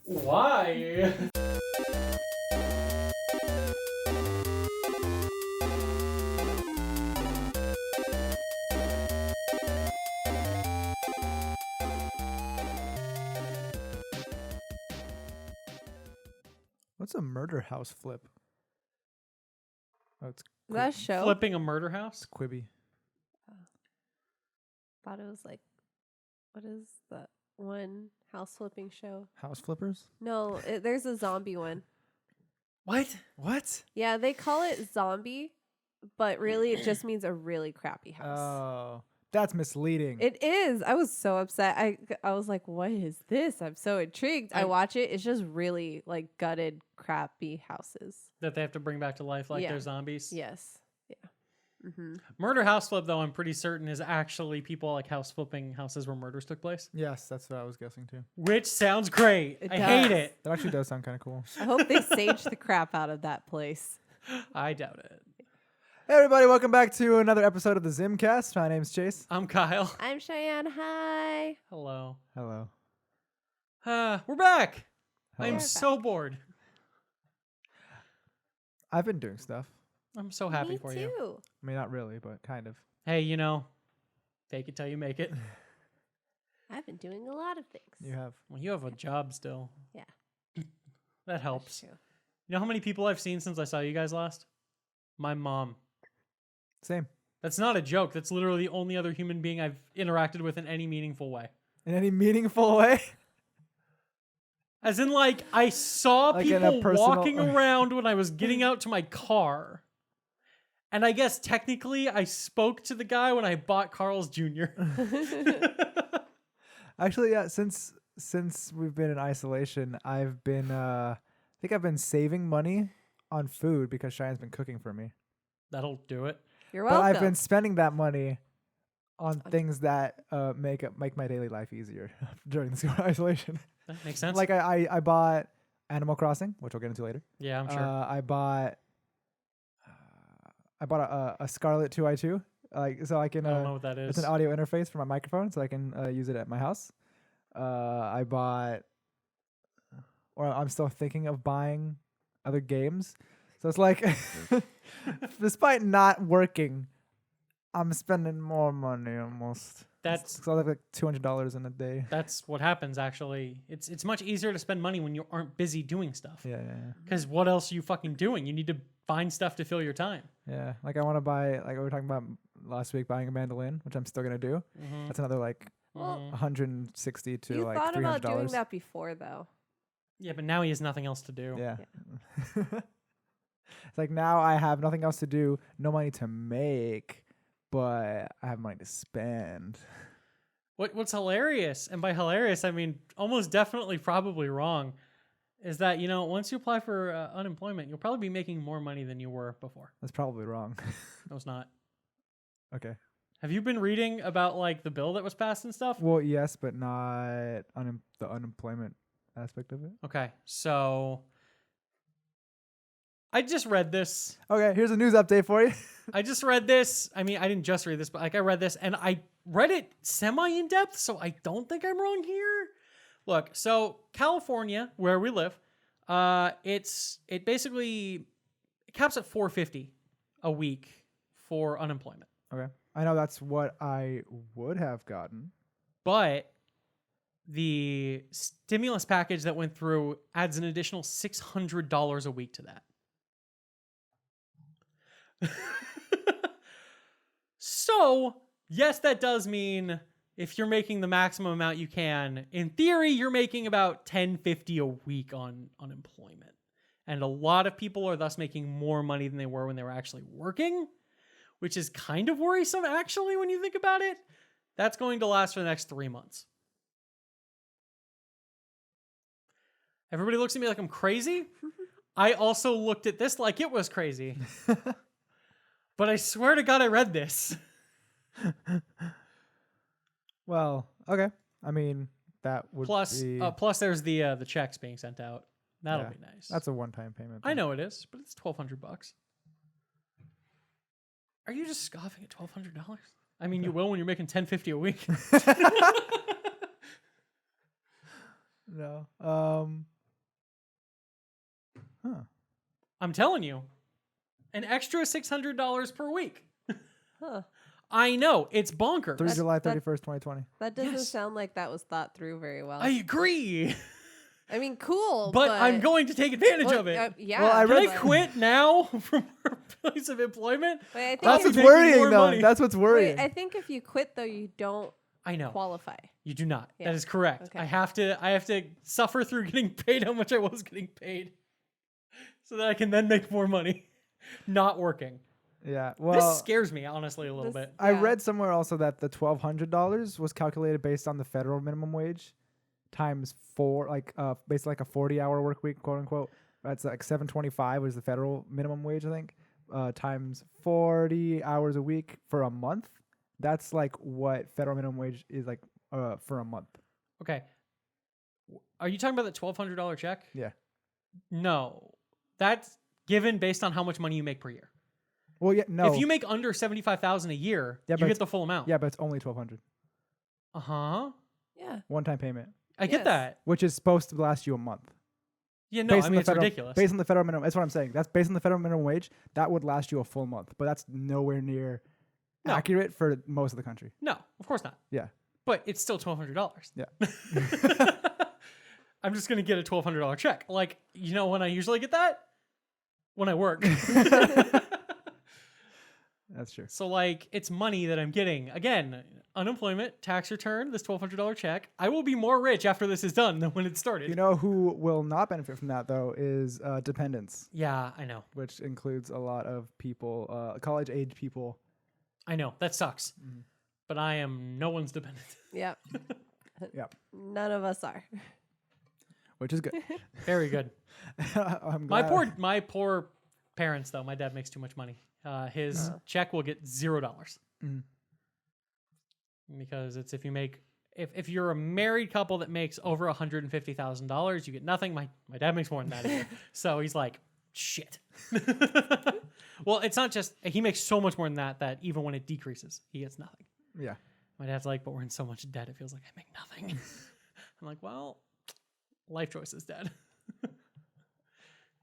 Why? What's a murder house flip? Oh, it's Is that a show? Flipping a murder house? Quibi. Thought it was like, what is that one house flipping show? House flippers? No, there's a zombie one. What? What? Yeah, they call it zombie, but really it just means a really crappy house. Oh, that's misleading. It is. I was so upset. I was like, what is this? I'm so intrigued. I watch it. It's just really like gutted, crappy houses. That they have to bring back to life like Yeah. they're zombies? Yes. Yeah. Mm-hmm. Murder house flip, though, I'm pretty certain is actually people like house flipping houses where murders took place. Yes, that's what I was guessing too. Which sounds great. It I does. hate it. That actually does sound kind of cool. I hope they sage the crap out of that place. I doubt it. Hey everybody, welcome back to another episode of the ZymCast. My name's Chase. I'm Kyle. I'm Cheyenne. Hi. Hello. Hello. We're back. Hello. I'm We're so bored. I've been doing stuff. I'm so happy Me for too. you. I mean, not really, but kind of. Hey, fake it till you make it. I've been doing a lot of things. You have. Well, you have a job still. Yeah. That helps. That's true. You know how many people I've seen since I saw you guys last? My mom. Same. That's not a joke. That's literally the only other human being I've interacted with in any meaningful way. In any meaningful way? As in, like, I saw Like in a people personal- walking around when I was getting out to my car. And I guess technically I spoke to the guy when I bought Carl's Jr. Actually, yeah, since we've been in isolation, I've been I think I've been saving money on food because Cheyenne's been cooking for me. That'll do it. You're But welcome. I've been spending that money on things that make my daily life easier during this isolation. That makes sense. Like I bought Animal Crossing, which we'll get into later. Yeah, I'm sure. I bought a Scarlett 2i2, like so I can. I don't know what that It's is. an audio interface for my microphone, so I can use it at my house. I bought, or I'm still thinking of buying other games. So it's like, despite not working, I'm spending more money almost. That's So I have like $200 in a day. that's what happens. Actually, it's much easier to spend money when you aren't busy doing stuff. Yeah. Because what else are you fucking doing? You need to find stuff to fill your time. Yeah. Like I want to buy, like we were talking about last week, buying a mandolin, which I'm still gonna do. Mm-hmm. That's another like Well, 160 to you like thought about $300. doing that before, though. Yeah, but now he has nothing else to do. Yeah. It's like now I have nothing else to do, no money to make, but I have money to spend. What's hilarious, and by hilarious I mean almost definitely probably wrong, is that once you apply for unemployment, you'll probably be making more money than you were before. That's probably wrong. No, it's not. Okay. Have you been reading about like the bill that was passed and stuff? Well, yes, but not the unemployment aspect of it. Okay, so I just read this. Okay, here's a news update for you. I just read this. I mean, I didn't just read this, but like I read this and I read it semi in depth, so I don't think I'm wrong here. Look, so California, where we live, it basically caps at $450 a week for unemployment. Okay. I know that's what I would have gotten. But the stimulus package that went through adds an additional $600 a week to that. So, yes, that does mean if you're making the maximum amount you can, in theory, you're making about $10.50 a week on unemployment. And a lot of people are thus making more money than they were when they were actually working, which is kind of worrisome, actually, when you think about it. That's going to last for the next 3 months. Everybody looks at me like I'm crazy. I also looked at this like it was crazy. But I swear to God, I read this. Well, okay. I mean, that would be... Plus there's the checks being sent out. That'll Yeah, be nice. That's a one-time payment. I know it is, but it's $1,200. Are you just scoffing at $1,200? I mean, you will when you're making $10.50 a week. No. Huh. I'm telling you, an extra $600 per week. Huh. I know, it's bonkers. 3 July that- 31st, 2020. That doesn't Yes. sound like that was thought through very well. I agree, I mean, cool, but I'm going to take advantage well, of it. yeah. Well, I Can I read- quit now from our place of employment? Wait, I think That's you what's make me worrying, more though. money. That's what's worrying. I think if you quit though, you don't I know. qualify. You do not. Yeah. That is correct. Okay. I have to suffer through getting paid how much I was getting paid, so that I can then make more money, not working. Yeah. Well, This scares me honestly a little This- bit. I Yeah. read somewhere also that the $1,200 was calculated based on the federal minimum wage times 4, basically like a 40-hour work week, quote unquote. That's like $725 was the federal minimum wage, I think, times 40 hours a week for a month. That's like what federal minimum wage is like for a month. Okay. Are you talking about that $1,200 check? Yeah. No, that's given based on how much money you make per year. Well, yeah, no. If you make under $75,000 a year, Yeah, you but get the full amount. yeah, but it's only $1,200 Uh huh. Yeah. one-time payment, I get Yes. that. which is supposed to last you a month. Yeah. No, I on mean the it's federal, ridiculous. Based on the federal minimum, that's what I'm saying. That's based on the federal minimum wage. That would last you a full month, but that's nowhere near No. accurate for most of the country. No, of course not. Yeah. But it's still $1,200. Yeah. I'm just gonna get a $1,200 check. Like, you know when I usually get that? When I work. That's true. So like, it's money that I'm getting. Again, unemployment, tax return, this $1,200 check. I will be more rich after this is done than when it started. You know who will not benefit from that though is dependents, Yeah, I know. which includes a lot of people, college-age people. I know. That sucks. Mhm. But I am no one's dependent. Yep. Yep. None of us are. Which is good. Very good. I'm My glad. my poor parents though. My dad makes too much money. His check will get $0 Mhm. because it's if you make if you're a married couple that makes over $150,000, you get nothing. My dad makes more than that a year, so he's like, shit. Well, it's not just he makes so much more than that even when it decreases, he gets nothing. Yeah. My dad's like, but we're in so much debt, it feels like I make nothing. I'm like, well, life choices, Dad.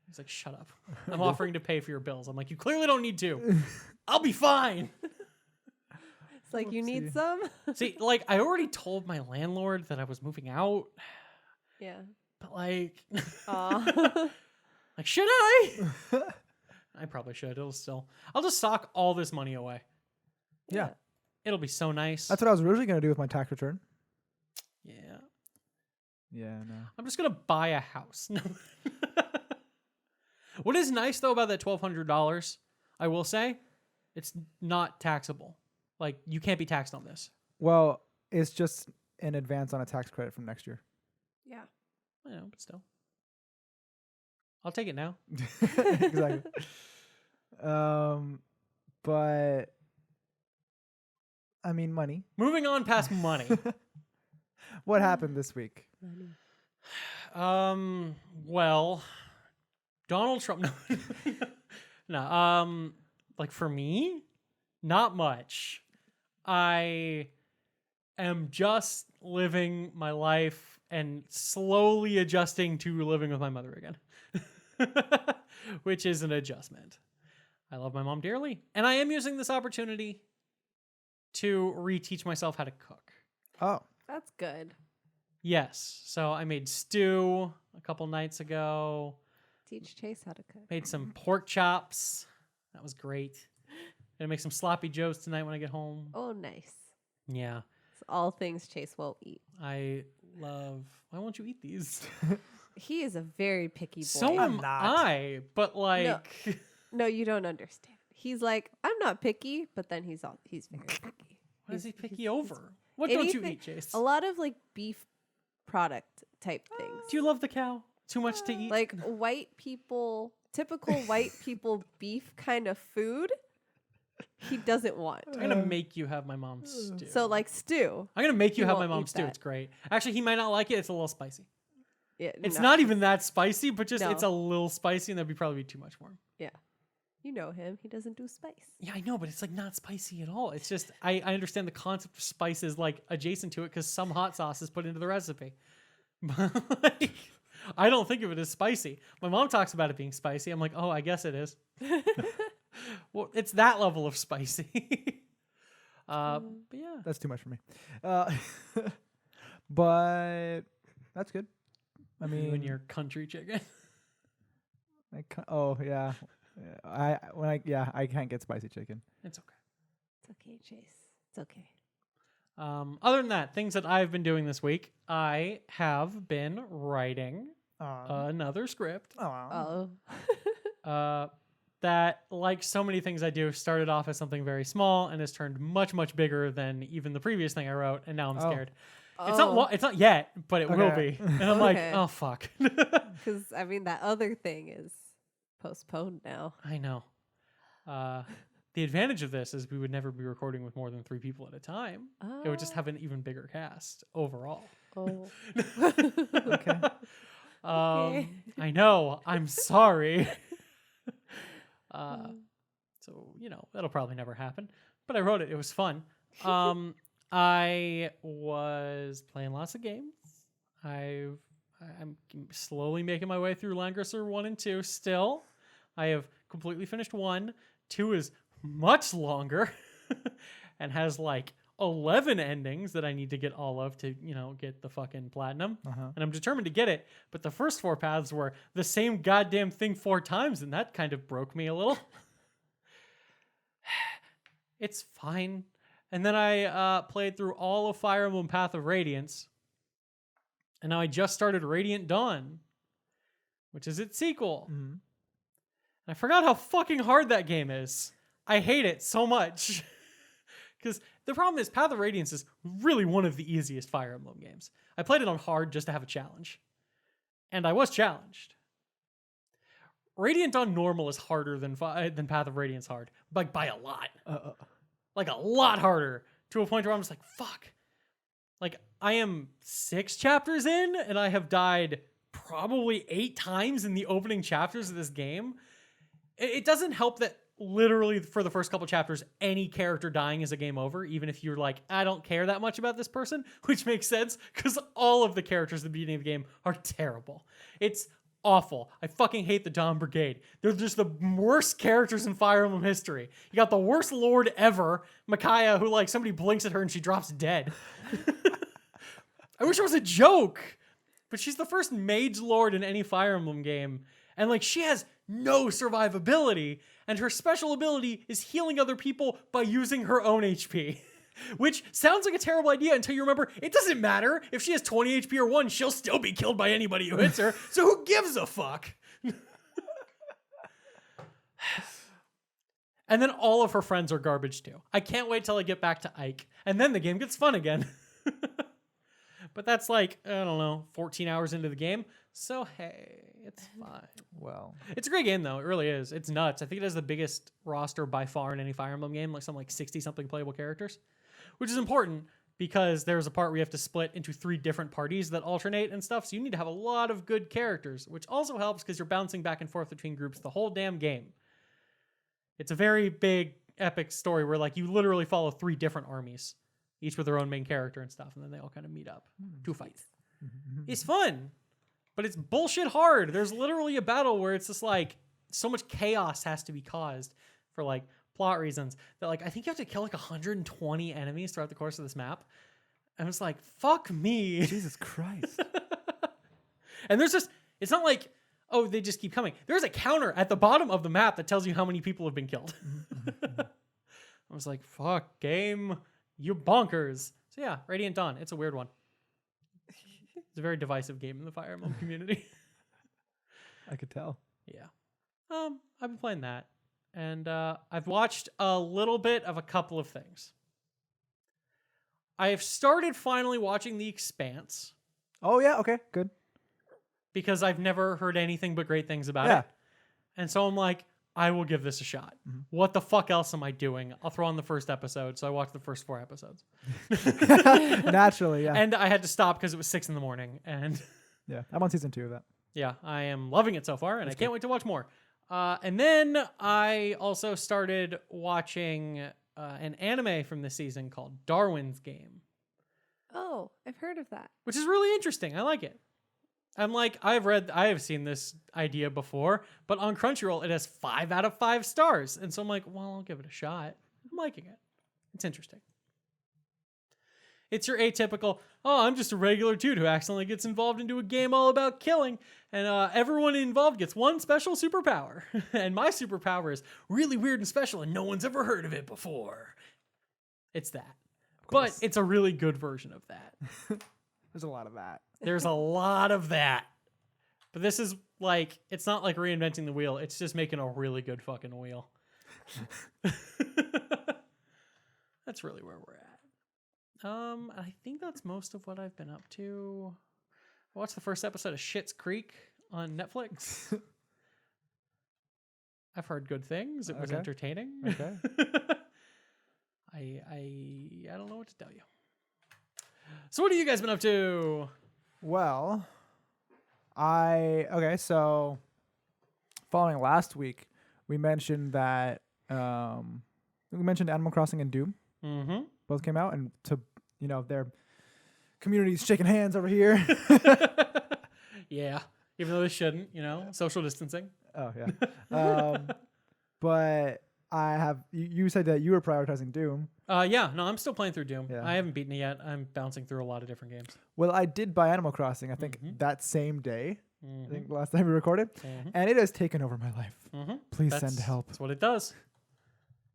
He's like, shut up. I'm offering to pay for your bills. I'm like, you clearly don't need to. I'll be fine. It's like you need Whoopsie. some. See, like, I already told my landlord that I was moving out, Yeah. but like, Aw. like, should I? I probably should. I'll just sock all this money away. Yeah. It'll be so nice. That's what I was originally going to do with my tax return. Yeah. Yeah, no. I'm just gonna buy a house. No. What is nice though about that $1,200, I will say, it's not taxable. Like you can't be taxed on this. Well, it's just an advance on a tax credit from next year. Yeah. I know, but still, I'll take it now. Exactly. But I mean, money. Moving on past money. What happened this week? Well, Donald Trump. No. Like for me, not much. I am just living my life and slowly adjusting to living with my mother again, which is an adjustment. I love my mom dearly, and I am using this opportunity to reteach myself how to cook. Oh, That's good. Yes. So I made stew a couple nights ago. Teach Chase how to cook. Made some pork chops. That was great. Gonna make some sloppy joes tonight when I get home. Oh, nice. Yeah. It's all things Chase won't eat. I love. Why won't you eat these? He is a very picky boy. So am not. I. But like, No, you don't understand. He's like, I'm not picky, but then he's very picky. what is he He's- picky he's- over? What don't you anything- eat, Chase? A lot of like beef product type things. Do you love the cow? Too much to eat? Like white people, typical white people beef kind of food, he doesn't want. I'm gonna make you have my mom's stew. So like stew. I'm gonna make you he have my won't mom's eat stew. that. It's great. Actually, he might not like it. It's a little spicy. Yeah, It's no. not even that spicy, but just No. it's a little spicy, and that'd be probably too much for him. You know him. He doesn't do spice. Yeah, I know, but it's like not spicy at all. It's just I understand the concept of spice is like adjacent to it because some hot sauce is put into the recipe. But like, I don't think of it as spicy. My mom talks about it being spicy. I'm like, oh, I guess it is. Well, it's that level of spicy. But yeah. That's too much for me. But that's good. I You mean, and your country chicken. oh yeah, I can't get spicy chicken. It's okay. It's okay, Chase. It's okay. Other than that, things that I've been doing this week, I have been writing another script. Oh. That, like so many things I do, started off as something very small and has turned much, much bigger than even the previous thing I wrote, and now I'm scared. It's not yet, but it will be. And I'm like, oh fuck. Because I mean, that other thing is postponed now. I know. The advantage of this is we would never be recording with more than 3 people at a time. It would just have an even bigger cast overall. Oh. Okay. Okay. I know. I'm sorry. So, that'll probably never happen. But I wrote it. It was fun. I was playing lots of games. I'm slowly making my way through Langrisser 1 and 2 still. I have completely finished 1. 2 is much longer and has like 11 endings that I need to get all of to, get the fucking platinum. And I'm determined to get it. But the first 4 paths were the same goddamn thing 4 times, and that kind of broke me a little. It's fine. And then I played through all of Fire Emblem Path of Radiance. And now I just started Radiant Dawn, which is its sequel. Mm-hmm. And I forgot how fucking hard that game is. I hate it so much. Because the problem is Path of Radiance is really one of the easiest Fire Emblem games. I played it on hard just to have a challenge. And I was challenged. Radiant Dawn normal is harder than Path of Radiance hard. Like by a lot. Like a lot harder. To a point where I'm just like, fuck. Like I am 6 chapters in and I have died probably 8 times in the opening chapters of this game. It doesn't help that literally for the first couple chapters, any character dying is a game over, even if you're like, I don't care that much about this person, which makes sense because all of the characters at the beginning of the game are terrible. It's awful. I fucking hate the Dawn Brigade. They're just the worst characters in Fire Emblem history. You got the worst lord ever, Micaiah, who like somebody blinks at her and she drops dead. I wish it was a joke, but she's the first mage lord in any Fire Emblem game. And like she has no survivability, and her special ability is healing other people by using her own HP. Which sounds like a terrible idea until you remember it doesn't matter. If she has 20 HP or 1, she'll still be killed by anybody who hits her. So who gives a fuck? And then all of her friends are garbage too. I can't wait till I get back to Ike. And then the game gets fun again. But that's like, I don't know, 14 hours into the game. So hey, it's fine. Well, it's a great game though. It really is. It's nuts. I think it has the biggest roster by far in any Fire Emblem game, like something like 60-something playable characters, which is important because there's a part where you have to split into 3 different parties that alternate and stuff. So you need to have a lot of good characters, which also helps because you're bouncing back and forth between groups the whole damn game. It's a very big, epic story where like you literally follow 3 different armies, each with their own main character and stuff, and then they all kind of meet up to fight. It's fun, but it's bullshit hard. There's literally a battle where it's just like so much chaos has to be caused for like plot reasons that like I think you have to kill like 120 enemies throughout the course of this map. And it's like, fuck me. Jesus Christ. And there's just, it's not like, oh, they just keep coming. There's a counter at the bottom of the map that tells you how many people have been killed. I was like, fuck, game, you bonkers. So yeah, Radiant Dawn, it's a weird one. It's a very divisive game in the Fire Emblem community. I could tell. Yeah. I've been playing that. And I've watched a little bit of a couple of things. I have started finally watching The Expanse. Oh, yeah. Okay, good. Because I've never heard anything but great things about it. And so I'm like, I will give this a shot. Mm-hmm. What the fuck else am I doing? I'll throw on the first episode. So I watched the first 4 episodes. Naturally, yeah. And I had to stop because it was 6 a.m. And yeah, I'm on season 2 of that. Yeah, I am loving it so far, and I can't wait to watch more. And then I also started watching an anime from this season called Darwin's Game. Oh, I've heard of that. Which is really interesting. I like it. I'm like, I have seen this idea before, but on Crunchyroll, it has 5 out of 5 stars. And so I'm like, well, I'll give it a shot. I'm liking it. It's interesting. It's your atypical, oh, I'm just a regular dude who accidentally gets involved into a game all about killing, and everyone involved gets one special superpower. And my superpower is really weird and special, and no one's ever heard of it before. It's that. But it's a really good version of that. There's a lot of that. There's a lot of that. But this is like, it's not like reinventing the wheel. It's just making a really good fucking wheel. That's really where we're at. I think that's most of what I've been up to. I watched the first episode of Schitt's Creek on Netflix. I've heard good things. It was entertaining. Okay. I don't know what to tell you. So what have you guys been up to? Well, so following last week, we mentioned that Animal Crossing and Doom. Mm-hmm. Both came out, and their communities shaking hands over here. Yeah, even though they shouldn't, social distancing. Oh yeah. But you said that you were prioritizing Doom. Yeah, no, I'm still playing through Doom. Yeah. I haven't beaten it yet. I'm bouncing through a lot of different games. Well, I did buy Animal Crossing, I think that same day. Mm-hmm. I think last time we recorded. And it has taken over my life. Mm-hmm. Please send help. That's what it does.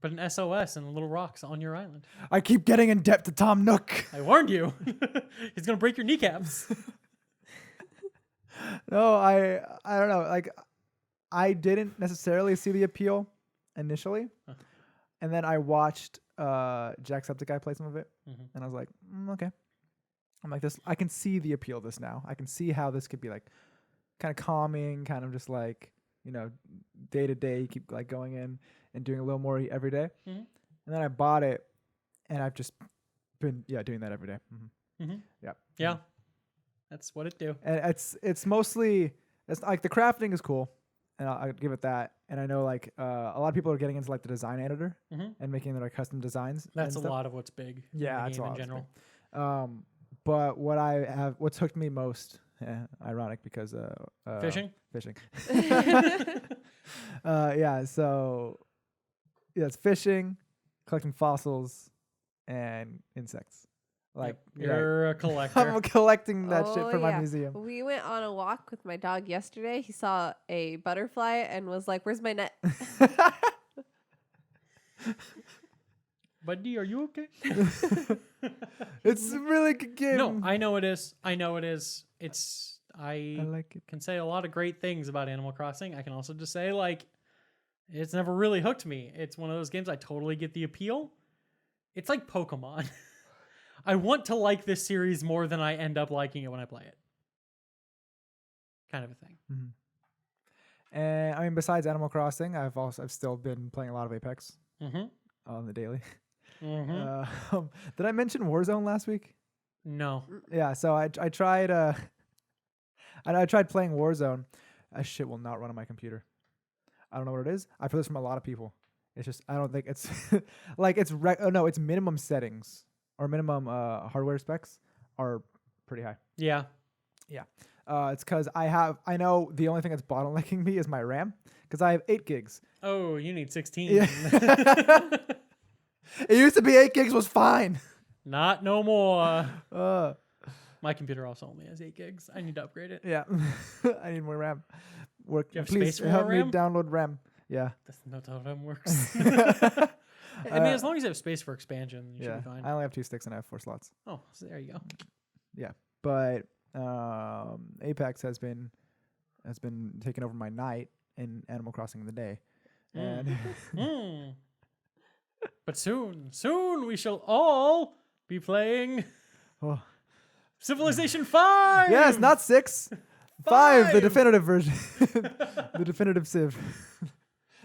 Put an SOS and little rocks on your island. I keep getting in debt to Tom Nook. I warned you. He's going to break your kneecaps. No, I don't know. Like, I didn't necessarily see the appeal initially. And then I watched Jacksepticeye play some of it. And I was like, okay. I'm like, this. I can see the appeal of this now. I can see how this could be like kind of calming, kind of just like, day to day, you keep like going in and doing a little more every day. And then I bought it, and I've just been doing that every day. Yeah. That's what it do. And it's mostly like the crafting is cool, and I'll give it that. And I know like a lot of people are getting into like the design editor and making their like custom designs. That's a lot of what's big. Yeah, in that's the game a lot in general. But what's hooked me most, ironic because Fishing. So it's fishing, collecting fossils, and insects. Like you're a collector. I'm collecting that shit for my museum. We went on a walk with my dog yesterday. He saw a butterfly and was like, "Where's my net?" Buddy, are you okay? It's a really good game. No, I know it is. I like it. can say a lot of great things about Animal Crossing. I can also just say, like, it's never really hooked me. It's one of those games I totally get the appeal. It's like Pokemon. I want to like this series more than I end up liking it when I play it. Kind of a thing. And I mean, besides Animal Crossing, I've still been playing a lot of Apex on the daily. Did I mention Warzone last week? No. Yeah, so I tried I tried playing Warzone. That shit will not run on my computer. I don't know what it is. I've heard this from a lot of people. It's just I don't think it's like it's it's minimum settings or minimum hardware specs are pretty high. Yeah. It's because I know the only thing that's bottlenecking me is my RAM because I have 8 gigs. Oh, you need 16. Yeah. It used to be 8 gigs was fine. Not no more. My computer also only has 8 gigs. I need to upgrade it. Yeah. I need more RAM. Do you have Please space for help more me RAM? download RAM. Yeah. That's not how RAM works. I mean, as long as you have space for expansion, you should be fine. I only have 2 sticks and I have 4 slots. Oh, so there you go. Yeah. But Apex has been taking over my night in Animal Crossing in the day. And But soon we shall all be playing Civilization 5. Yes, not 6. 5, the definitive version. The definitive Civ.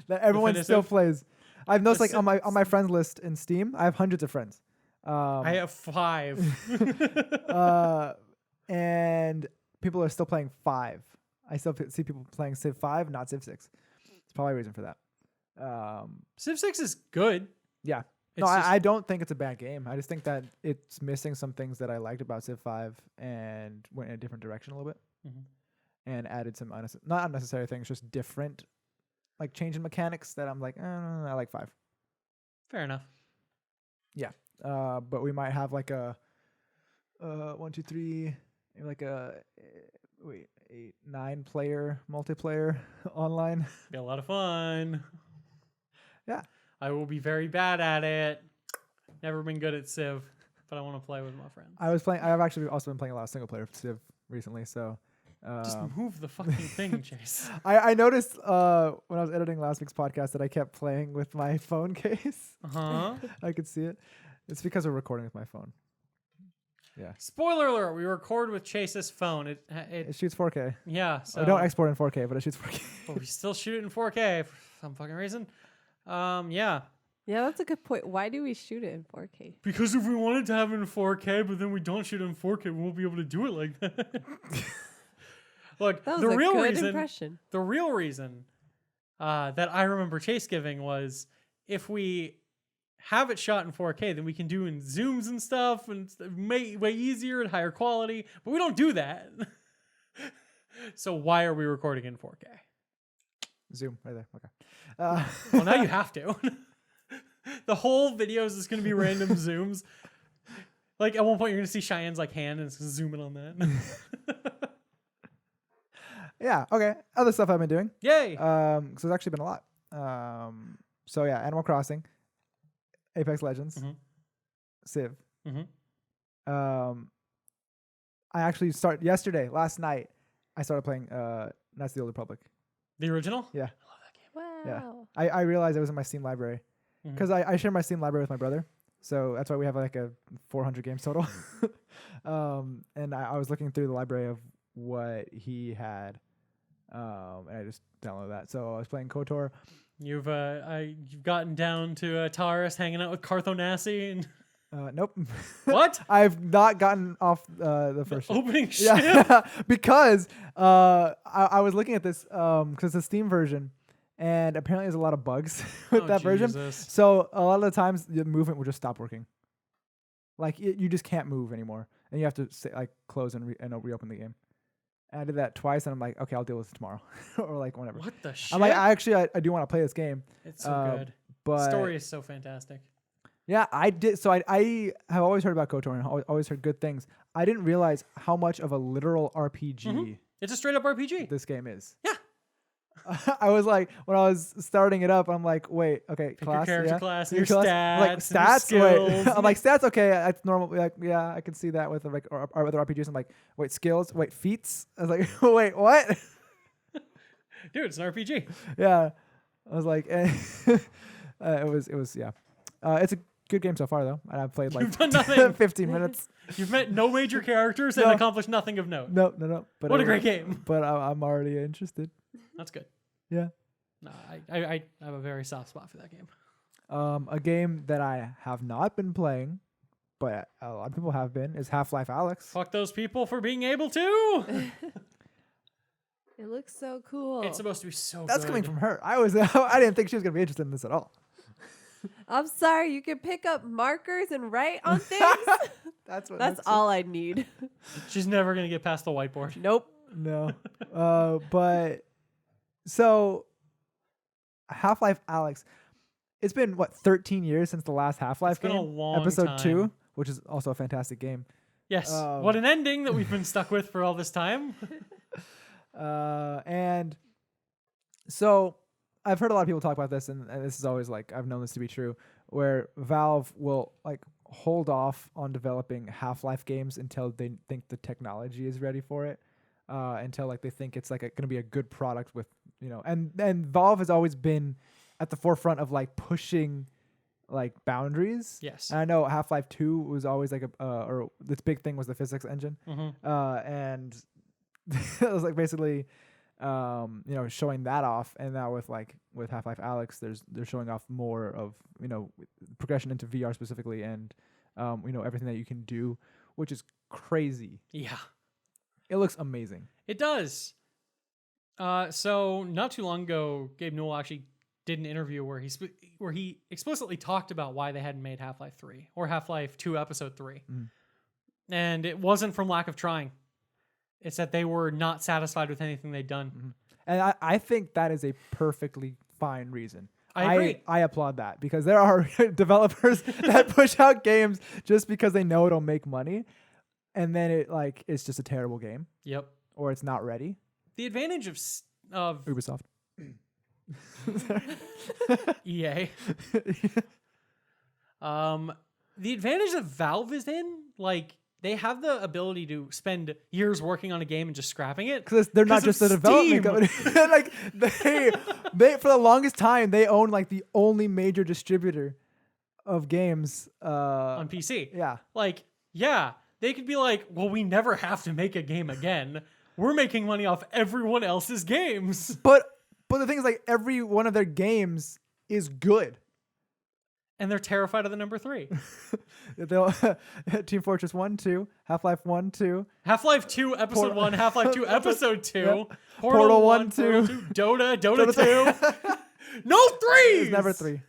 That everyone still plays. I've noticed like on my friends list in Steam, I have hundreds of friends. I have 5. And people are still playing 5. I still see people playing Civ 5, not Civ 6. It's probably a reason for that. Civ 6 is good. Yeah. It's I don't think it's a bad game. I just think that it's missing some things that I liked about Civ 5 and went in a different direction a little bit. and added some not unnecessary things, just different, like changing mechanics that I'm like, I like 5. Fair enough. But we might have like a 1, 2, 3, maybe like a 8, 9 player multiplayer online. Be a lot of fun. Yeah. I will be very bad at it. Never been good at Civ, but I want to play with my friends. I've actually also been playing a lot of single player Civ recently, so Just move the fucking thing, Chase. I noticed when I was editing last week's podcast that I kept playing with my phone case. Uh-huh. I could see it. It's because we're recording with my phone. Yeah. Spoiler alert, we record with Chase's phone. It It shoots 4K. yeah, so I don't export in 4K, but it shoots 4K. but we still shoot it in 4K for some fucking reason. Yeah. Yeah, that's a good point. Why do we shoot it in 4K? Because if we wanted to have it in 4K, but then we don't shoot it in 4K, we won't be able to do it like that. Look, That was the a real good reason impression. that I remember Chase giving was if we have it shot in 4K, then we can do in zooms and stuff and way easier and higher quality, but we don't do that. So why are we recording in 4K? Zoom right there. Okay. Well, now you have to. The whole video is just going to be random zooms. Like at one point, you're going to see Cheyenne's like hand and it's zooming on that. Yeah. Okay. Other stuff I've been doing. Yay! So there's actually been a lot. So yeah, Animal Crossing, Apex Legends, Mhm. Civ. Mhm. I actually last night, I started playing Knights of the Old Republic. The original? Yeah. I love that game. Wow. I realized it was in my Steam library Mhm. because I share my Steam library with my brother. So that's why we have like a 400 games total. And I was looking through the library of what he had. And I just downloaded that. So I was playing KOTOR. You've gotten down to Taurus, hanging out with Carthonasi, and Nope. what? I've not gotten off the first ship. Opening ship. Yeah, because I was looking at this because it's a Steam version, and apparently there's a lot of bugs with that version. Jesus. So a lot of the times the movement will just stop working. Like you just can't move anymore, and you have to close and reopen the game. And I did that twice, and I'm like, okay, I'll deal with it tomorrow, or like whenever. What the shit? I'm like, I do want to play this game, it's so good. but Story is so fantastic. yeah, I did. So I have always heard about KOTOR and always heard good things. I didn't realize how much of a literal RPG It's a straight up RPG. this game is. Yeah. I was like, when I was starting it up, I'm like, wait, okay, Pick your class, character yeah. class, Your your class, stats, like your stats. Wait, skills. I'm like stats. Okay, that's normal. Like, yeah, I can see that with like or other RPGs. I'm like, wait, skills. Wait, feats. I was like, wait, what? Dude, it's an RPG. Yeah, I was like, it was yeah. It's a good game so far though, and I've played like You've done nothing. 15 minutes. You've met no major characters and No. accomplished nothing of note. No. But What a great game. But I'm already interested. That's good. Yeah. No, I have a very soft spot for that game. A game that I have not been playing, but a lot of people have been, is Half-Life Alyx. Fuck those people for being able to. It looks so cool. It's supposed to be so That's good. coming from her. I didn't think she was gonna be interested in this at all. I'm sorry, you can pick up markers and write on things. That's what. That's all I need. She's never going to get past the whiteboard. Nope. No. But so Half-Life Alyx. It's been 13 years since the last Half-Life It's been game. a long Episode time. 2, which is also a fantastic game. Yes. What an ending that we've been stuck with for all this time. And so I've heard a lot of people talk about this, and this is always like, I've known this to be true, where Valve will like hold off on developing Half-Life games until they think the technology is ready for it, until like they think it's like going to be a good product with, and Valve has always been at the forefront of like pushing like boundaries. Yes. And I know Half-Life 2 was always like or this big thing was the physics engine. Mm-hmm. And it was like basically, showing that off. And now with Half-Life Alyx, they're showing off more of, progression into VR specifically and, everything that you can do, which is crazy. Yeah. It looks amazing. It does. So not too long ago, Gabe Newell actually did an interview where he explicitly talked about why they hadn't made Half-Life 3 or Half-Life 2 Episode 3. Mm. And it wasn't from lack of trying. It's that they were not satisfied with anything they'd done. Mm-hmm. And I think that is a perfectly fine reason. I agree. I applaud that because there are developers that push out games just because they know it'll make money, and then it's just a terrible game. Yep. Or it's not ready. The advantage of Ubisoft. EA. The advantage that Valve is in, like, they have the ability to spend years working on a game and just scrapping it. Because they're not just a development company. Like they for the longest time they own like the only major distributor of games on PC. Yeah. Like, yeah, they could be like, well, we never have to make a game again. We're making money off everyone else's games. But the thing is, like, every one of their games is good. And they're terrified of the number 3. They'll Team Fortress 1, 2, Half-Life 1, 2. Half-Life 2, Episode 1, Half-Life 2, Episode 2. Yep. Portal 1, 2. Dota 2. No 3s! There's never 3.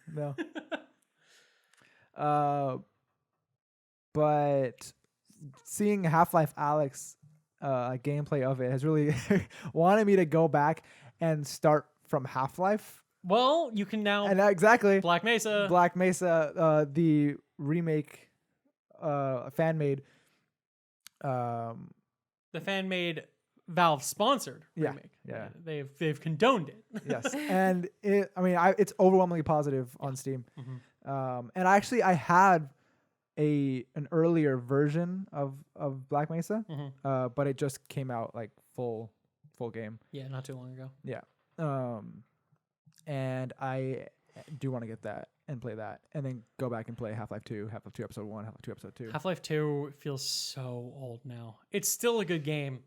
No. But seeing Half-Life Alyx gameplay of it has really wanted me to go back and start from Half-Life. Well, you can now. And exactly. Black Mesa, the remake, fan made. The fan made Valve sponsored remake. Yeah. They've condoned it. Yes, and it's overwhelmingly positive on Steam. Mm-hmm. And I had an earlier version of Black Mesa, but it just came out like full game. Yeah, not too long ago. Yeah. And I do want to get that and play that, and then go back and play Half-Life 2, Half-Life 2 Episode 1, Half-Life 2 Episode 2. Half-Life 2 feels so old now. It's still a good game,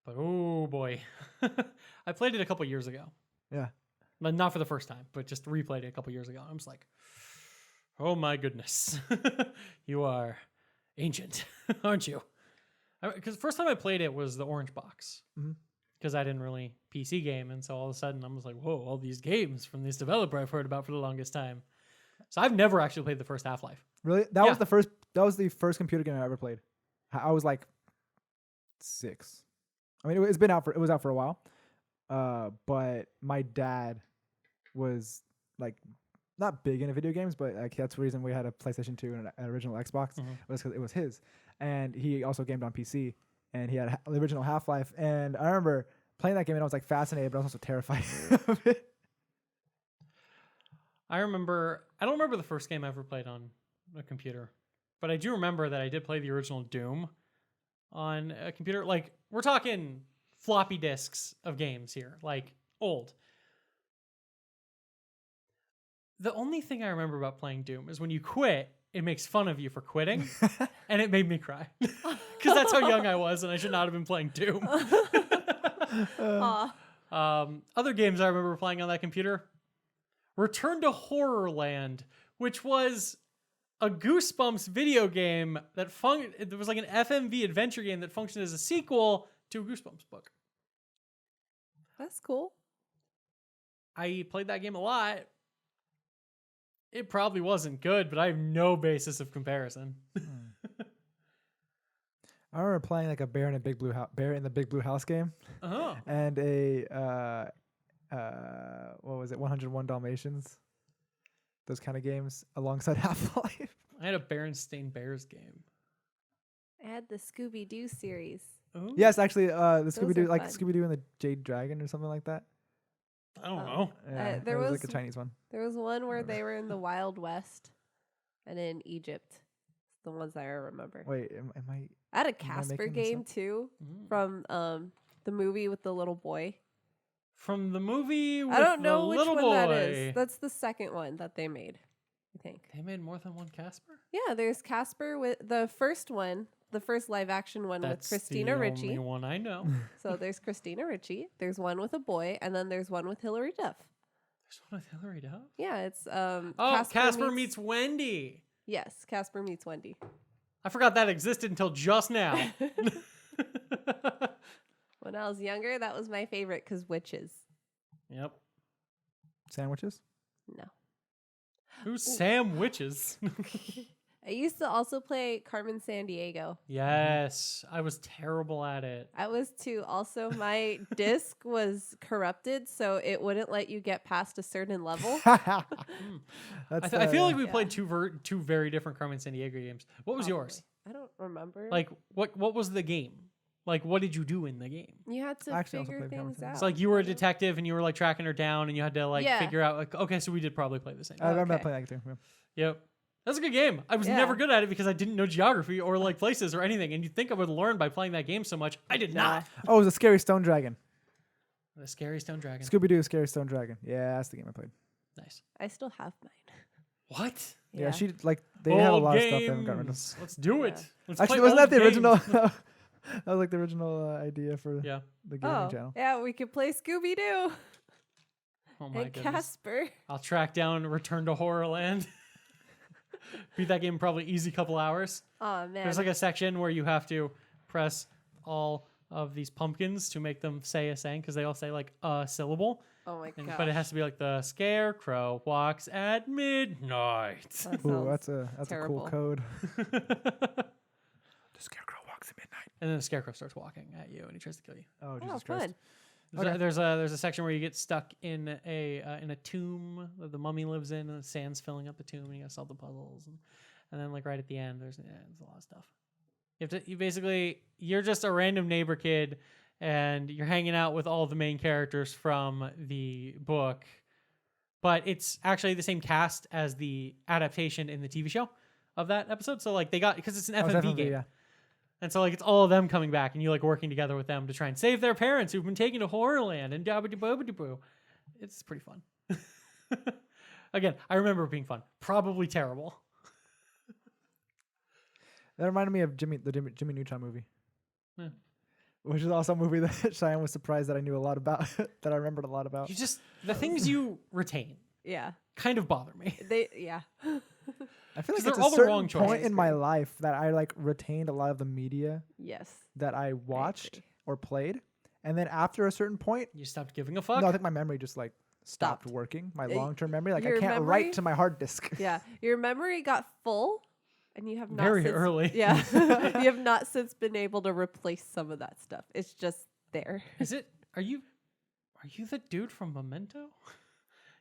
but oh boy. I played it a couple years ago. Yeah. But not for the first time, but just replayed it a couple years ago. I'm just like, oh my goodness. You are ancient, aren't you? Because the first time I played it was the orange box. Mm-hmm. Because I didn't really PC game, and so all of a sudden I was like, whoa, all these games from this developer I've heard about for the longest time. So I've never actually played the first Half-Life. Really? That was the first computer game I ever played. I was like 6. I mean, it was out for a while. But my dad was like not big into video games, but like that's the reason we had a PlayStation 2 and an original Xbox. Was because it was his, and he also gamed on PC. And he had the original Half-Life. And I remember playing that game and I was like fascinated, but I was also terrified of it. I don't remember the first game I ever played on a computer, but I do remember that I did play the original Doom on a computer. Like, we're talking floppy disks of games here, like old. The only thing I remember about playing Doom is when you quit, it makes fun of you for quitting, and it made me cry. Because that's how young I was, and I should not have been playing Doom. Other games I remember playing on that computer, Return to Horrorland, which was a Goosebumps video game that it was like an FMV adventure game that functioned as a sequel to a Goosebumps book. That's cool. I played that game a lot. It probably wasn't good, but I have no basis of comparison. I remember playing like a Bear in the Big Blue House game, and a what was it, 101 Dalmatians, those kind of games alongside Half-Life. I had a Berenstain Bears game. I had the Scooby-Doo series. Ooh. Yes, actually, the Scooby-Doo, like fun. Scooby-Doo and the Jade Dragon or something like that. I don't know. Yeah, there it was was like a Chinese one. There was one where they were in the Wild West and in Egypt. The ones that I remember. Wait, am I? I had a Casper game too from the movie with the little boy. From the movie with I don't know the which little one boy. that is. That's the second one that they made, I think. They made more than one Casper? Yeah, there's Casper with the first one, the first live action one with Christina Ricci. That's the only one I know. So there's Christina Ricci. There's one with a boy, and then there's one with Hilary Duff. There's one with Hilary Duff? Yeah, it's Casper meets Wendy. Yes, Casper meets Wendy. I forgot that existed until just now. When I was younger, that was my favorite because witches. Yep. Sandwiches? No. Who's Sam Witches? I used to also play Carmen Sandiego. Yes, I was terrible at it. I was too. Also, my disc was corrupted, so it wouldn't let you get past a certain level. I feel like we played two very different Carmen Sandiego games. What was yours? I don't remember. Like, what was the game? Like, what did you do in the game? you had to Actually, I also figure played Carmen things Sandiego. out. It's like you were a detective and you were like tracking her down and you had to like Yeah. figure out like, okay, so we did probably play the same. I remember Okay. playing that too. Yeah. Yep. That's a good game. I was Yeah. never good at it because I didn't know geography or like places or anything. And you'd think I would learn by playing that game so much. I did not. Oh, it was a Scary Stone Dragon. The Scary Stone Dragon. Scooby Doo, Scary Stone Dragon. Yeah, that's the game I played. Nice. I still have mine. What? Yeah, she like they have a Old lot of stuff they haven't gotten rid of. games. Let's do it. Yeah. Let's Actually, play wasn't that old the original? games. That was like the original idea for Yeah. the gaming Oh, channel. yeah, we could play Scooby Doo Oh my and goodness. Casper. I'll track down Return to Horrorland. Beat that game in probably easy couple hours. Oh man, There's like a section where you have to press all of these pumpkins to make them say a saying because they all say like a syllable. oh my god. But it has to be like the scarecrow walks at midnight. That Ooh, sounds that's a cool terrible. code. And The Scarecrow walks at midnight. then the scarecrow starts walking at you and he tries to kill you. Oh, Oh, Jesus Christ. fun. There's, there's a section where you get stuck in a tomb that the mummy lives in, and the sand's filling up the tomb, and you gotta solve the puzzles, and then like right at the end, there's a lot of stuff. You're just a random neighbor kid, and you're hanging out with all the main characters from the book, but it's actually the same cast as the adaptation in the TV show of that episode. So like because it's an Oh, FMV game. yeah. And so like it's all of them coming back and you like working together with them to try and save their parents who've been taken to Horrorland and boo. It's pretty fun. Again, I remember it being fun. Probably terrible. That reminded me of the Jimmy Neutron movie. Yeah. Which is also a movie that Cheyenne was surprised that I knew a lot about, that I remembered a lot about. The things you retain Yeah, kind of bother me. yeah. I feel like they're it's all a the certain wrong point choices. in my life that I like retained a lot of the media Yes. that I watched agree. or played. And then after a certain point, You stopped giving a fuck. no, I think my memory just like stopped Stopped. working. My Uh, long-term memory, like I your can't memory? write to my hard disk. Yeah, your memory got full, and you have not Very since, early. Yeah, you have not since been able to replace some of that stuff. It's just there. Are you the dude from Memento?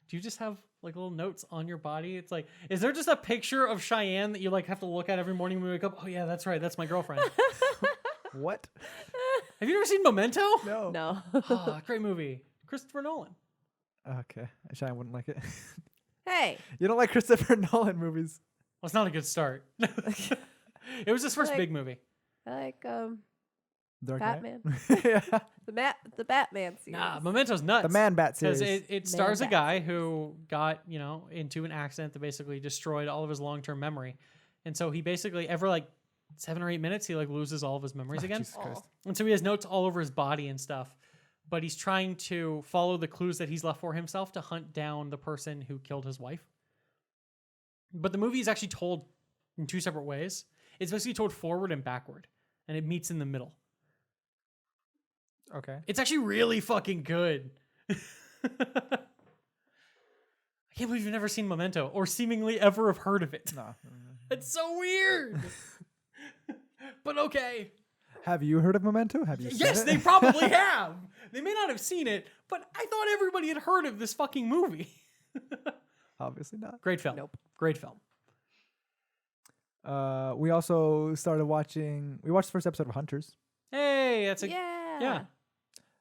Do you just have like little notes on your body? It's like, is there just a picture of Cheyenne that you like have to look at every morning when you wake up? Oh yeah, that's right. That's my girlfriend. What? Have you ever seen Memento? No. No. Oh, great movie. Christopher Nolan. Okay. Cheyenne wouldn't like it. Hey, You don't like Christopher Nolan movies? Well, it's not a good start. It was his first Like- big movie. I like Dark Batman. Knight? Yeah. the Batman series. Nah, Memento's nuts. The Man Bat Because series. it stars a Man-Bat guy who got, into an accident that basically destroyed all of his long-term memory. And so he basically, every like 7 or 8 minutes, he like loses all of his memories again. Jesus Christ. And so he has notes all over his body and stuff. But he's trying to follow the clues that he's left for himself to hunt down the person who killed his wife. But the movie is actually told in 2 separate ways. It's basically told forward and backward. And it meets in the middle. Okay. It's actually really fucking good. I can't believe you've never seen Memento or seemingly ever have heard of it. No. It's so weird. But okay. Have you heard of Memento? Have you seen Yes, it? they probably have. They may not have seen it, but I thought everybody had heard of this fucking movie. Obviously not. Great film. Nope. Great film. We also started watching. We watched the first episode of Hunters. Hey, that's a yeah. That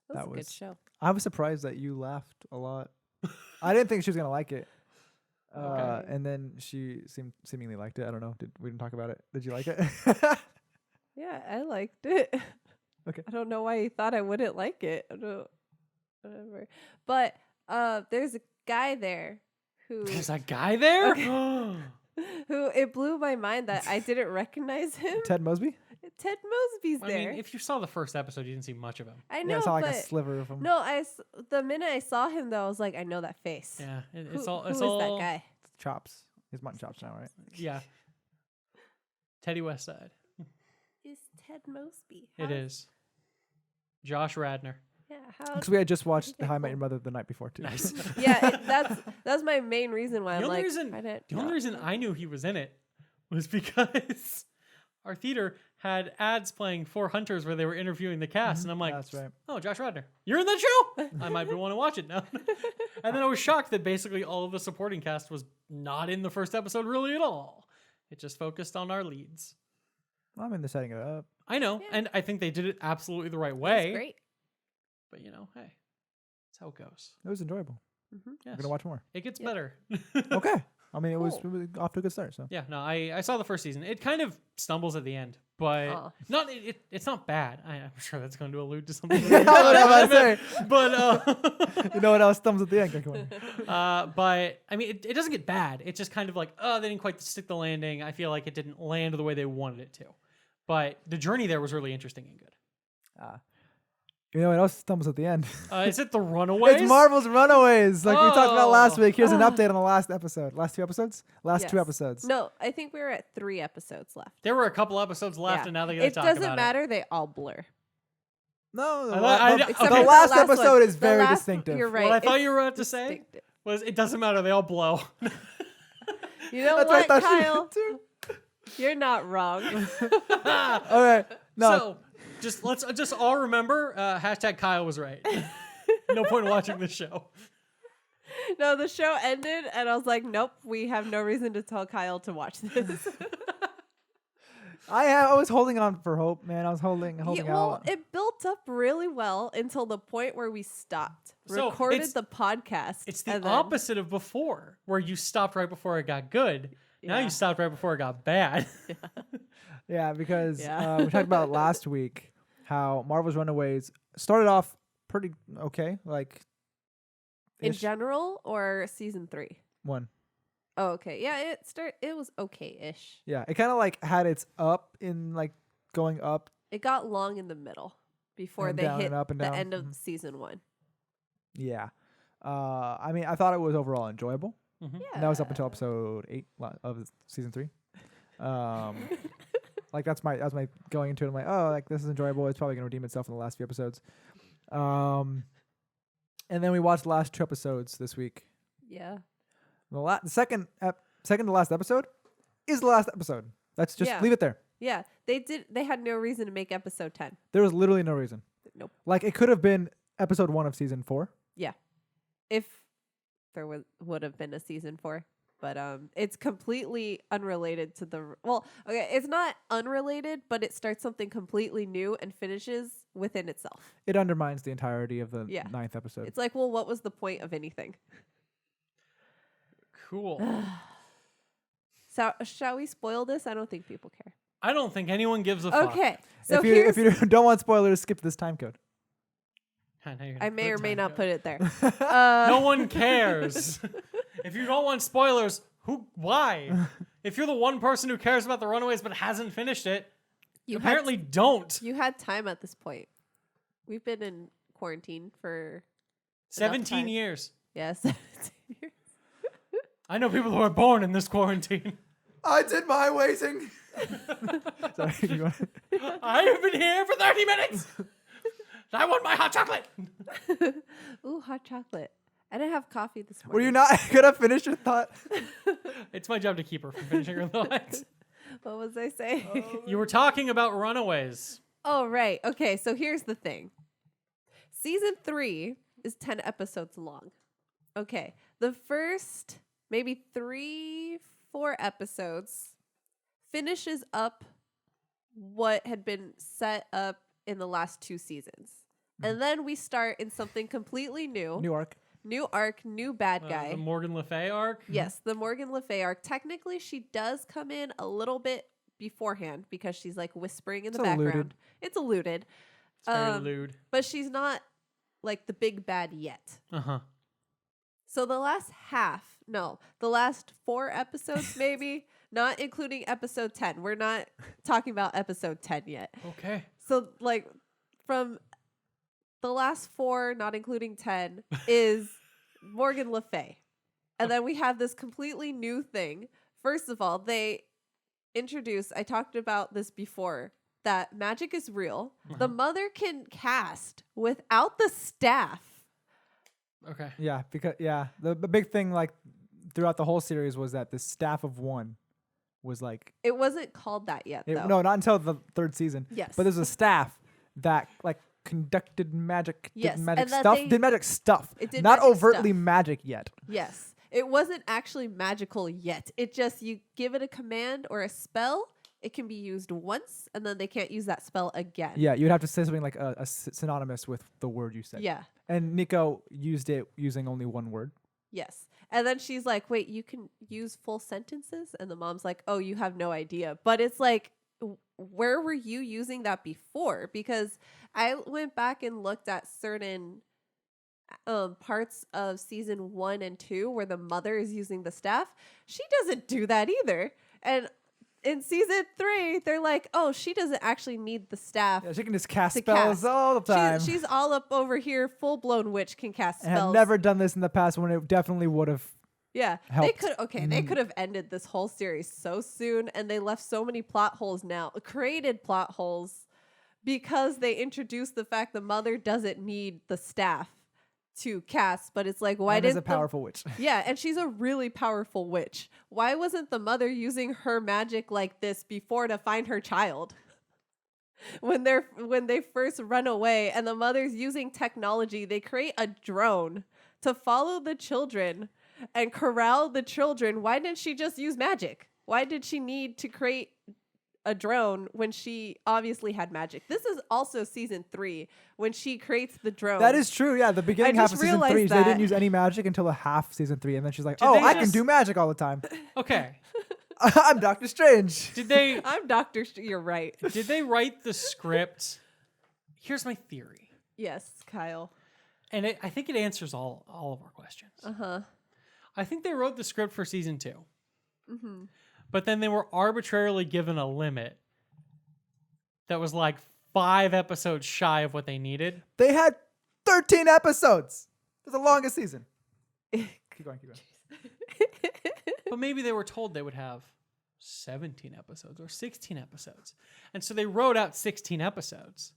That was a good was- show. I was surprised that you laughed a lot. I didn't think she was gonna like it. Okay. And then she seemingly liked it. I don't know. We didn't talk about it. Did you like it? Yeah, I liked it. Okay. I don't know why you thought I wouldn't like it. I don't, whatever. But there's a guy there who There's a guy there? who it blew my mind that I didn't recognize him. Ted Mosby? Ted Mosby's I there. mean, if you saw the first episode, you didn't see much of him. I Yeah, know, I saw like but a sliver of him. no, the minute I saw him though, I was like, I know that face. Yeah, Who, it's all. who It's is all. that guy? Chops. He's mutton chops now, right? Yeah. Teddy Westside. Is Ted Mosby? It is. Josh Radner. Yeah, how? Because we had just watched Okay, How I Met cool. Your Mother the night before too. Nice. Yeah, that's my main reason why The I'm only like. reason- I didn't. The only reason I knew he was in it was because our theater had ads playing for Hunters where they were interviewing the cast, and I'm like, That's right. oh, Josh Radnor, you're in that show? I might want to watch it now. And then I was shocked that basically all of the supporting cast was not in the first episode really at all. It just focused on our leads. Well, I mean, they're setting it up. I know, Yeah. and I think they did it absolutely the right That's way. great. But hey, that's how it goes. It was enjoyable. Yes. I'm gonna watch more. It gets Yeah. better. Okay. I mean, it was Cool. off to a good start. So Yeah, no, I saw the first season. It kind of stumbles at the end, but Oh. it's not bad. I'm sure that's going to allude to something. Yeah, what I was about to say. But you know what else thumbs at the end? Come on. but I mean, it doesn't get bad. It's just kind of like, they didn't quite stick the landing. I feel like it didn't land the way they wanted it to. But the journey there was really interesting and good. You know what else stumbles at the end? Is it the Runaways? It's Marvel's Runaways, like we talked about last Oh. week. Here's an update on the last episode. Last two episodes? Last two Yes. episodes. No, I think we were at 3 episodes left. There were a couple episodes left, Yeah. and now they got to It talk doesn't about matter. They all blur. No, the, I- la- I- the- Except the for the last last one. episode is The very last- distinctive. You're right. What I thought it's you were about to say distinctive. was, it doesn't matter. They all blow. You know That's what I what, thought she Kyle? meant too. You're not wrong. All right. No, So let's just all remember, hashtag Kyle was right. No point in watching this show. No, the show ended, and I was like, nope, we have no reason to tell Kyle to watch this. I was holding on for hope, man. I was holding well, out. it built up really well until the point where we stopped, So, recorded it's- the podcast. It's the and then- opposite of before, where you stopped right before it got good. Now Yeah. you stopped right before it got bad. Yeah, because Yeah. we talked about last week how Marvel's Runaways started off pretty okay, like in ish. general or season 3. One. Oh, okay. Yeah, it was okay-ish. Yeah, it kind of like had its up in like going up. It got long in the middle before And they down hit and up and the down. end of Mhm. season 1. Yeah. I mean, I thought it was overall enjoyable. Mhm. Yeah. And that was up until episode 8 of season 3. Like that was my going into it. I'm like, oh, like this is enjoyable. It's probably gonna redeem itself in the last few episodes. And then we watched the last 2 episodes this week. Yeah. The second to last episode is the last episode. Let's just Yeah. leave it there. Yeah. They had no reason to make episode 10. There was literally no reason. Nope. Like it could have been episode 1 of season 4. If there would have been a season 4. But it's completely unrelated to okay, it's not unrelated, but it starts something completely new and finishes within itself. It undermines the entirety of the Yeah. 9th episode. It's like, well, what was the point of anything? Cool. So shall we spoil this? I don't think people care. I don't think anyone gives a fuck. Okay. So if you don't want spoilers, skip this time code. Now you're gonna I may put or may time not code. put it there. No one cares. If you don't want spoilers, why? If you're the one person who cares about the Runaways but hasn't finished it, You had apparently don't. You had time at this point. We've been in quarantine for 17 time. years. 17 years. I know people who are born in this quarantine. I did my waiting. Sorry, you want I have been here for 30 minutes. I want my hot chocolate. Ooh, hot chocolate. I didn't have coffee this morning. Were you not gonna finish your thought? It's my job to keep her from finishing her thoughts. What was I saying? You were talking about Runaways. Oh, right. Okay, so here's the thing. Season 3 is 10 episodes long. Okay, the first maybe 3-4 episodes finishes up what had been set up in the last 2 seasons. And then we start in something completely new. New arc. New arc, new bad guy. The Morgan Le Fay arc. Yes, the Morgan Le Fay arc. Technically, she does come in a little bit beforehand because she's like whispering in the It's alluded. background. It's alluded. It's very lewd. But she's not like the big bad yet. Uh-huh. So the last 4 episodes maybe, not including episode 10. We're not talking about episode 10 yet. Okay. So like from the last 4, not including 10, is Morgan Le Fay. And then we have this completely new thing. First of all, they introduce, I talked about this before, that magic is real. The mother can cast without the staff. Okay. Yeah, because the big thing like throughout the whole series was that the staff of one was like It wasn't called that yet, though. no, not until the 3rd season. Yes. But there's a staff that like conducted magic, Yes, did magic and that stuff, they- did magic stuff. It did not magic overtly stuff. magic yet. Yes. It wasn't actually magical yet. It just, you give it a command or a spell, it can be used once, and then they can't use that spell again. Yeah, you'd have to say something like synonymous with the word you said. Yeah. And Nico used it using only one word. Yes. And then she's like, wait, you can use full sentences? And the mom's like, oh, you have no idea. But it's like, where were you using that before? Because I went back and looked at certain parts of season 1 and 2 where the mother is using the staff. She doesn't do that either. And in season 3, they're like, oh, she doesn't actually need the staff. Yeah, she can just cast to spells cast. all the time. She's all up over here, full blown witch, can cast and spells. have never done this in the past when it definitely would have. Yeah, helped. they could have ended this whole series so soon, and they left so many plot holes now, created plot holes, because they introduced the fact the mother doesn't need the staff to cast, but it's like, why And is didn't a powerful witch. Yeah, and she's a really powerful witch. Why wasn't the mother using her magic like this before to find her child? When they first run away and the mother's using technology, they create a drone to follow the children and corral the children. Why didn't she just use magic? Why did she need to create a drone when she obviously had magic? This is also season 3 when she creates the drone. That is true. Yeah, the beginning I half just of season 3, realized they didn't that. use any magic until the half season 3, and then she's like, Did "Oh, they I can just- do magic all the time. Okay. I'm Doctor Strange." Did they I'm Dr. You're right. did they write the script? Here's my theory. Yes, Kyle. And I think it answers all of our questions. Uh-huh. I think they wrote the script for season 2. Mm-hmm. But then they were arbitrarily given a limit that was like 5 episodes shy of what they needed. They had 13 episodes. It's the longest season. Keep going. But maybe they were told they would have 17 episodes or 16 episodes. And so they wrote out 16 episodes.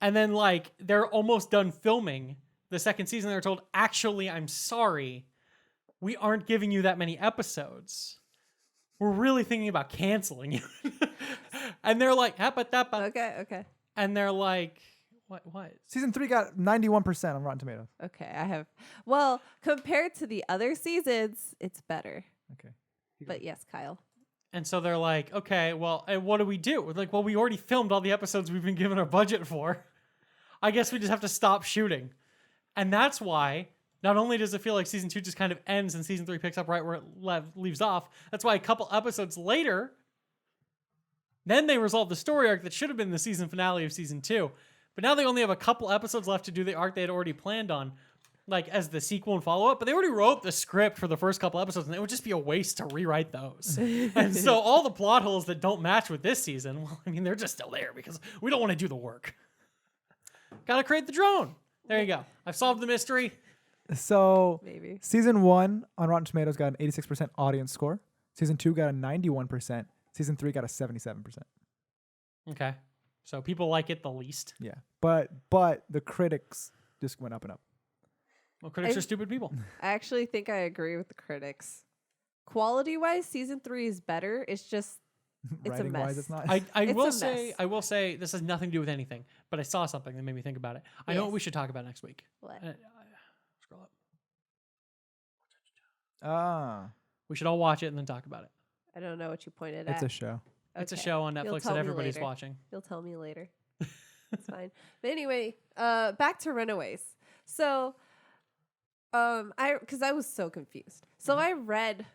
And then like they're almost done filming the second season. They're told, actually, I'm sorry. We aren't giving you that many episodes. We're really thinking about canceling you. And they're like, Okay. and they're like, what? Season 3 got 91% on Rotten Tomatoes. Okay. Well, compared to the other seasons, it's better. Okay. But yes, Kyle. And so they're like, okay, well, and what do we do? We're like, well, we already filmed all the episodes we've been given our budget for. I guess we just have to stop shooting. And that's why not only does it feel like season 2 just kind of ends and season 3 picks up right where it leaves off, that's why a couple episodes later, then they resolve the story arc that should have been the season finale of season 2. But now they only have a couple episodes left to do the arc they had already planned on, like as the sequel and follow-up. But they already wrote the script for the first couple episodes, and it would just be a waste to rewrite those. And so all the plot holes that don't match with this season, well, I mean, they're just still there because we don't want to do the work. Gotta create the drone. There you go. I've solved the mystery. So Maybe. season 1 on Rotten Tomatoes got an 86% audience score. Season 2 got a 91%. Season 3 got a 77%. Okay. So people like it the least. Yeah. But the critics just went up and up. Well, critics I- are stupid people. I actually think I agree with the critics. Quality-wise, season 3 is better. It's just, it's a Writing wise, mess. it's not. I It's will a say, mess. I will say this has nothing to do with anything, but I saw something that made me think about it. I know what Yes. we should talk about next week. What? Scroll up. Ah, We should all watch it and then talk about it. I don't know what you pointed it's at. a show. It's a Okay. show on You'll Netflix tell that me everybody's later. watching. You'll tell me later. It's fine. But anyway, back to Runaways. So, because I was so confused. So I read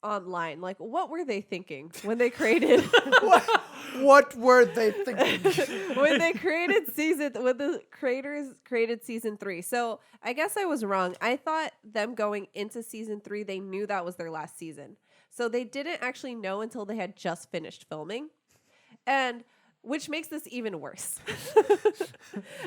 online, like, what were they thinking when they created What were they thinking? when the creators created season 3? So I guess I was wrong. I thought them going into season 3, they knew that was their last season. So they didn't actually know until they had just finished filming. And which makes this even worse.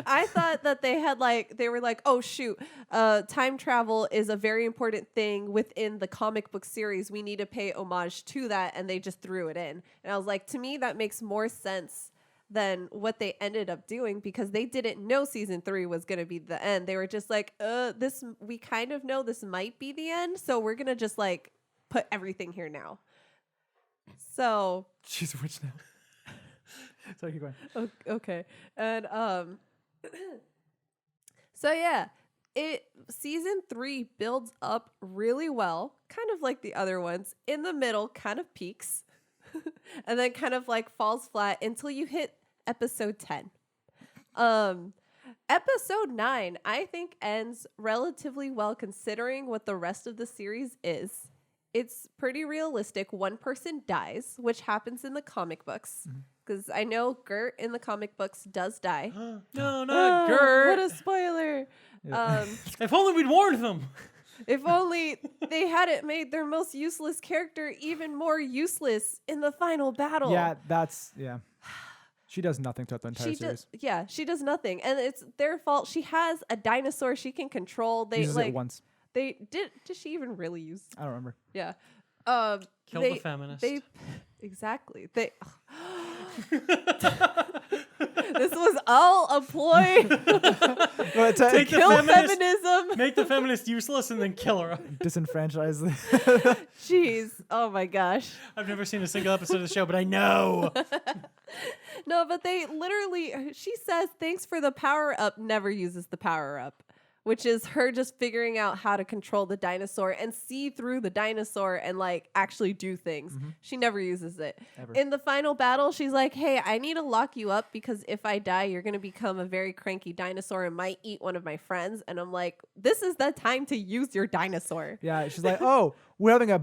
I thought that they were like, oh shoot, time travel is a very important thing within the comic book series. We need to pay homage to that, and they just threw it in. And I was like, to me, that makes more sense than what they ended up doing, because they didn't know season 3 was going to be the end. They were just like, we kind of know this might be the end, so we're going to just like put everything here now. So She's a witch now. Sorry, keep going. okay. And so yeah, season 3 builds up really well, kind of like the other ones. In the middle, kind of peaks, and then kind of like falls flat until you hit episode 10. Episode 9, I think, ends relatively well considering what the rest of the series is. It's pretty realistic. One person dies, which happens in the comic books. Because I know Gert in the comic books does die. No, not Gert. What a spoiler. Yeah. If only we'd warned them. If only they hadn't made their most useless character even more useless in the final battle. Yeah, she does nothing throughout the entire series. She does nothing. And it's their fault. She has a dinosaur she can control. They Uses it once. They did she even really use? I don't remember. Yeah. Kill the feminist. Exactly. This was all a ploy to Take kill the feminist, feminism. make the feminist useless, and then kill her. Disenfranchise. Jeez. Oh my gosh. I've never seen a single episode of the show, but I know. No, but they literally, she says, thanks for the power up, never uses the power up, which is her just figuring out how to control the dinosaur and see through the dinosaur and like actually do things. She never uses it. Ever. In the final battle, she's like, hey, I need to lock you up because if I die, you're going to become a very cranky dinosaur and might eat one of my friends. And I'm like, this is the time to use your dinosaur. Yeah, she's like, oh, we're having a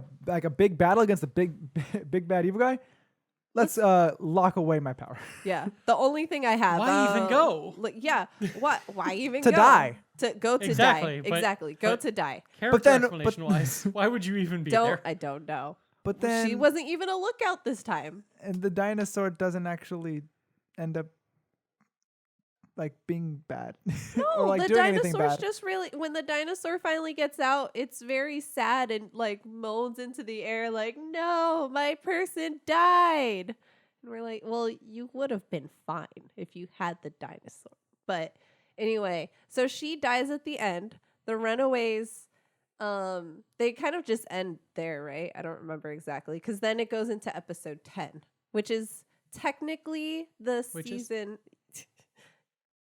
big battle against a big bad evil guy. Let's lock away my power. Yeah. The only thing I have. Why even go? Yeah. What? Why even To go? die. To go to Exactly, die. but- Exactly. Go but- to die. Character then- explanation-wise, why would you even be there? I don't know. But then She wasn't even a lookout this time. and the dinosaur doesn't actually end up like being bad. No, or like the doing anything dinosaur's bad. just really, when the dinosaur finally gets out, it's very sad and like moans into the air like, no, my person died. And we're like, well, you would have been fine if you had the dinosaur. But anyway, so she dies at the end. The Runaways, they kind of just end there, right? I don't remember exactly. Because then it goes into episode 10, which is technically the season.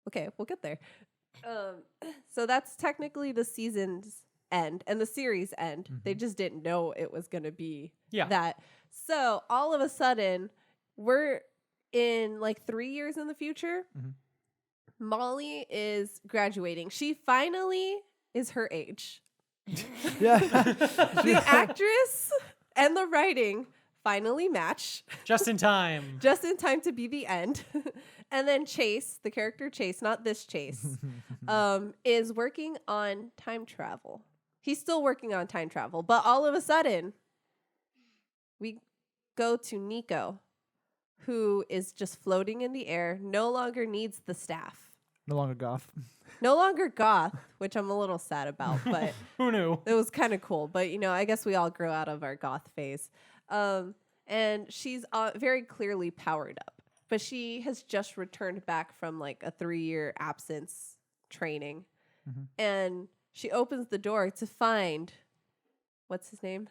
Okay, we'll get there. So that's technically the season's end and the series end. They just didn't know it was going to be that. So all of a sudden, we're in like 3 years in the future. Molly is graduating. She finally is her age. Yeah. The actress and the writing finally match. Just in time. Just in time to be the end. And then Chase, the character Chase, not this Chase, is working on time travel. He's still working on time travel, but all of a sudden, we go to Nico, who is just floating in the air, no longer needs the staff. No longer goth. No longer goth, which I'm a little sad about, but Who knew? it was kind of cool. But, you know, I guess we all grow out of our goth phase. And she's very clearly powered up. But she has just returned back from like a 3-year absence training. And she opens the door to find, what's his name?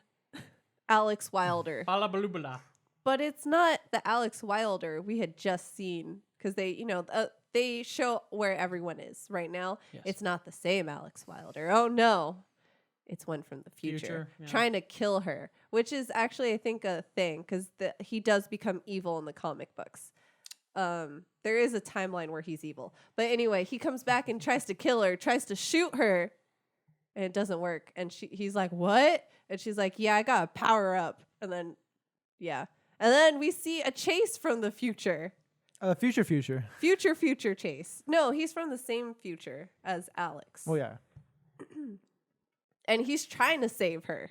Alex Wilder. Balabalubala. But it's not the Alex Wilder we had just seen because they, you know, they show where everyone is right now. Yes. It's not the same Alex Wilder. Oh, no. It's one from the future Yeah. trying to kill her, which is actually, I think, a thing because he does become evil in the comic books. There is a timeline where he's evil. But anyway, he comes back and tries to kill her, tries to shoot her, and it doesn't work. And he's like, what? And she's like, yeah, I got a power up. And then, yeah. And then we see a Chase from the future. Future. Future Chase. No, he's from the same future as Alex. Well, yeah. And he's trying to save her.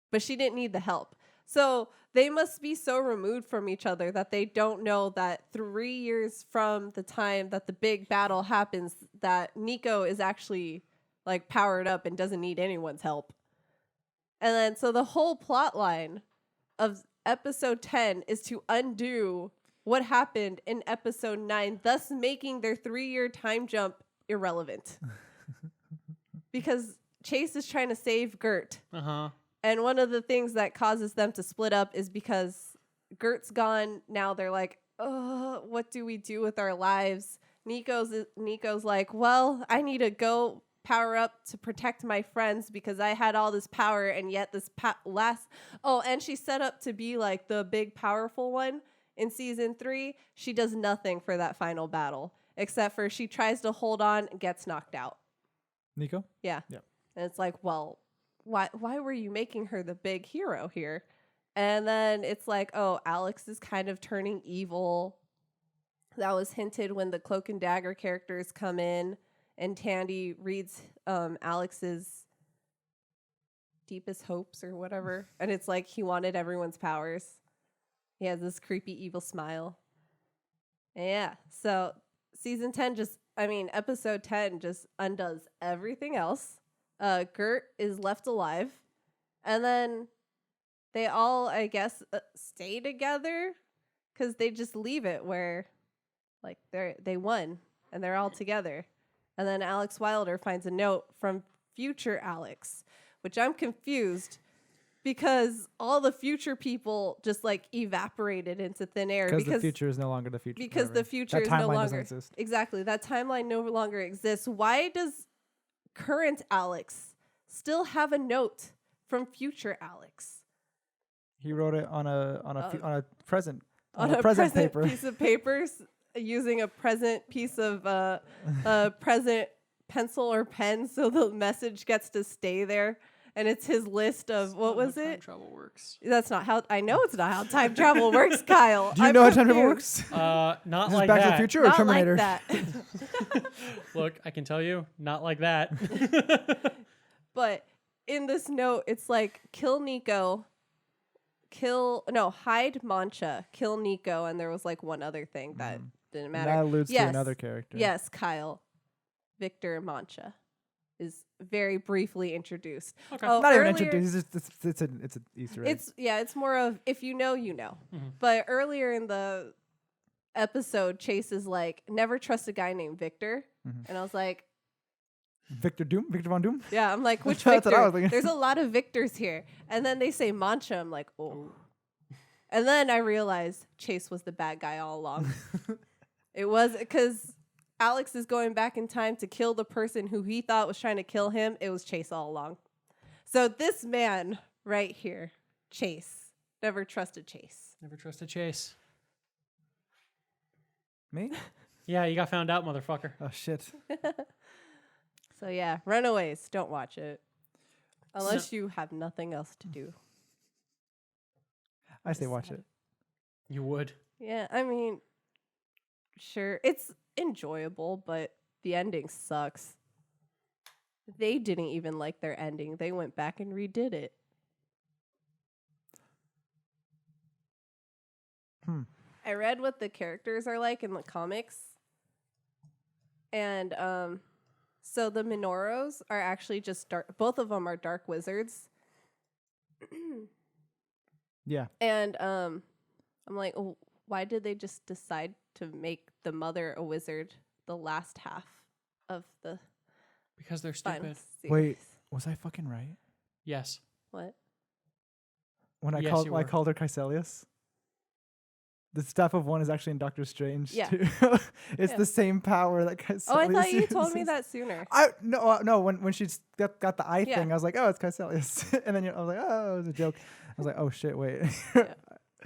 But she didn't need the help. So they must be so removed from each other that they don't know that 3 years from the time that the big battle happens, that Nico is actually like powered up and doesn't need anyone's help. And then so the whole plot line of episode 10 is to undo what happened in episode 9, thus making their 3-year time jump irrelevant. Because Chase is trying to save Gert. Uh-huh. And one of the things that causes them to split up is because Gert's gone. Now they're like, oh, what do we do with our lives? Nico's like, well, I need to go power up to protect my friends because I had all this power, and yet this and she's set up to be like the big powerful one in season 3. She does nothing for that final battle except for she tries to hold on and gets knocked out. Nico? Yeah. Yep. And it's like, well, why were you making her the big hero here? And then it's like, oh, Alex is kind of turning evil. That was hinted when the Cloak and Dagger characters come in and Tandy reads Alex's deepest hopes or whatever. And it's like he wanted everyone's powers. He has this creepy evil smile. And yeah. So episode 10 just undoes everything else. Gert is left alive. And then they all, I guess, stay together because they just leave it where like they won and they're all together. And then Alex Wilder finds a note from future Alex, which I'm confused because all the future people just like evaporated into thin air because the future is no longer the future. Because the future is no longer exist. Exactly. That timeline no longer exists. Why does current Alex still have a note from future Alex? He wrote it on a present present paper. Piece of papers using a present piece of a present pencil or pen, so the message gets to stay there. And it's his list of what was it? Time travel works. That's not how I know. It's not how time travel works, Kyle. Do you know how time travel works? Not Is like Back that. to the Future or Not Terminator? like that. Look, I can tell you, not like that. But in this note, it's like hide Mancha, kill Nico, and there was like one other thing that didn't matter. That alludes to another character. Yes, Kyle. Victor Mancha is very briefly introduced. Okay. Oh, Not even earlier- introduced. It's an Easter egg. It's more of if you know, you know. Mhm. But earlier in the episode, Chase is like, never trust a guy named Victor. And I was like, Victor Von Doom. yeah, I'm like, which That's what I Victor? was thinking. There's a lot of Victors here. And then they say Mancha. I'm like, oh. And then I realized Chase was the bad guy all along. It was because Alex is going back in time to kill the person who he thought was trying to kill him. It was Chase all along. So this man right here, Chase, never trusted Chase. Never trusted Chase. Me? Yeah, you got found out, motherfucker. Oh shit. So yeah, Runaways, don't watch it. Unless you have nothing else to do. I say watch it. You would. Yeah, I mean, sure, it's enjoyable, but the ending sucks. They didn't even like their ending. They went back and redid it. I read what the characters are like in the comics. And so the Minoros are actually just dark. Both of them are dark wizards. Yeah. And I'm like, oh, why did they just decide to make the mother a wizard the last half of the Because they're final stupid. series? Wait, was I fucking right? Yes. What? When I Yes, called you were. her Caecilius? The staff of one is actually in Doctor Strange Yeah. too. It's Yeah. the same power that Caecilius Oh, I thought you told me uses. that sooner. No. When she got the eye Yeah. thing, I was like, oh, it's Caecilius, and then I was like, oh, it was a joke. I was like, oh shit, wait. Yeah.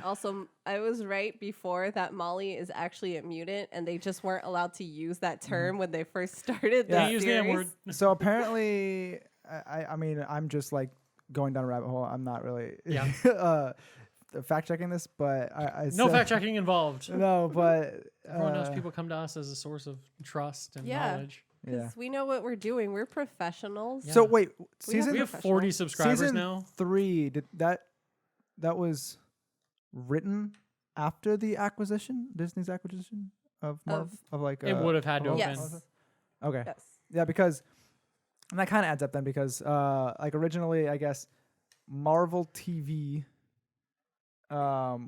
Also, I was right before that Molly is actually a mutant, and they just weren't allowed to use that term when they first started the Yeah. They use the series. M word. So apparently, I mean, I'm just like going down a rabbit hole. I'm not really fact checking this, but I No said- fact checking involved. No, but Everyone knows people come to us as a source of trust and Yeah. knowledge. Yeah. Because we know what we're doing. We're professionals. Yeah. So wait, We have season We have professional. 40 subscribers season now. 3 did that was written after the acquisition, Disney's acquisition of like It would have had to of- have Yes. been. Okay. Yes. Yeah, because and that kind of adds up then because like originally I guess Marvel TV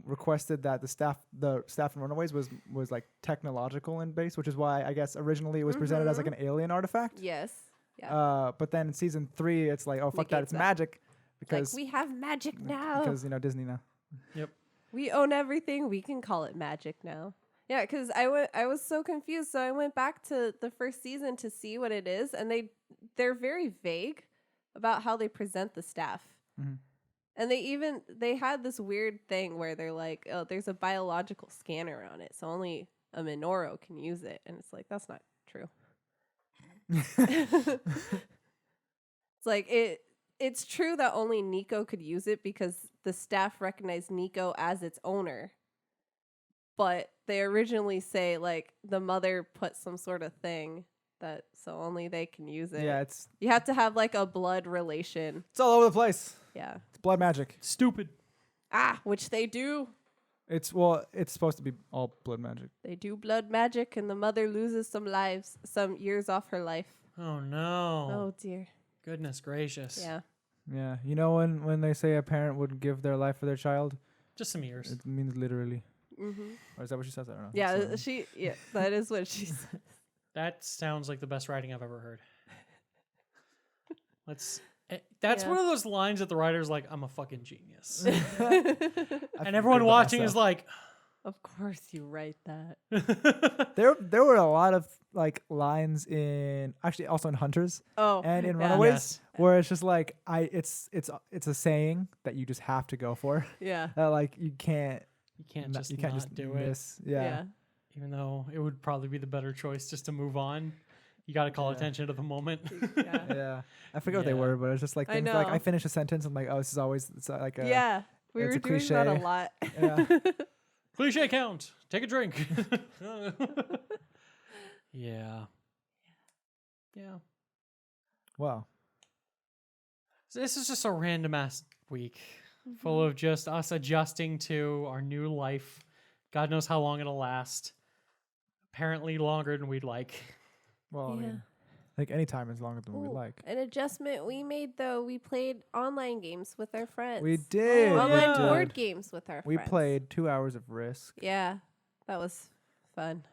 requested that the staff in Runaways was like technological in base, which is why I guess originally it was presented as like an alien artifact. Yes. Yeah. But then in season 3 it's like, oh fuck that, Negates it's that. magic because we have magic now. because Disney now. We own everything. We can call it magic now. Yeah, because I was so confused. So I went back to the first season to see what it is, and they're very vague about how they present the staff. Mhm. And they had this weird thing where they're like, oh, there's a biological scanner on it, so only a Minoru can use it. And it's like, that's not true. It's like it's true that only Nico could use it because the staff recognized Nico as its owner. But they originally say like the mother put some sort of thing that so only they can use it. Yeah, You have to have like a blood relation. it's all over the place. Yeah. It's blood magic. Stupid. Which they do. It's supposed to be all blood magic. They do blood magic and the mother loses some years off her life. Oh no. Oh dear. Goodness gracious. Yeah. Yeah, when they say a parent would give their life for their child, Just some ears. it means literally. Mm-hmm. Or is that what she says? I don't know. Yeah, So- that is what she says. That sounds like the best writing I've ever heard. That's Yeah. one of those lines that the writer's like, I'm a fucking genius. I And everyone figured watching that is like, Of course you write that. there were a lot of like lines also in Hunters Oh. and in yeah. Runaways Yes. where it's just like it's a saying that you just have to go for. Yeah. That like you can't You can't not- just you can't not just do it. miss. Yeah. Even though it would probably be the better choice just to move on. You got to call Yeah. attention to the moment. Yeah. Yeah. I forget what they Yeah. were, but it's just like I things like know. I finish a sentence. I'm like, oh, this is always it's like a Yeah. We it's were a doing that a cliche. lot. Yeah. Cliche count. Take a drink. Yeah. Yeah. Wow. So this is just a random ass week full of just us adjusting to our new life. God knows how long it'll last. Apparently longer than we'd like. Well, I Yeah. mean, like any time is longer than we Ooh, like. An adjustment we made though, we played online games with our friends. We did. we Online did. board games with our We friends. played 2 hours of Risk. Yeah. That was fun.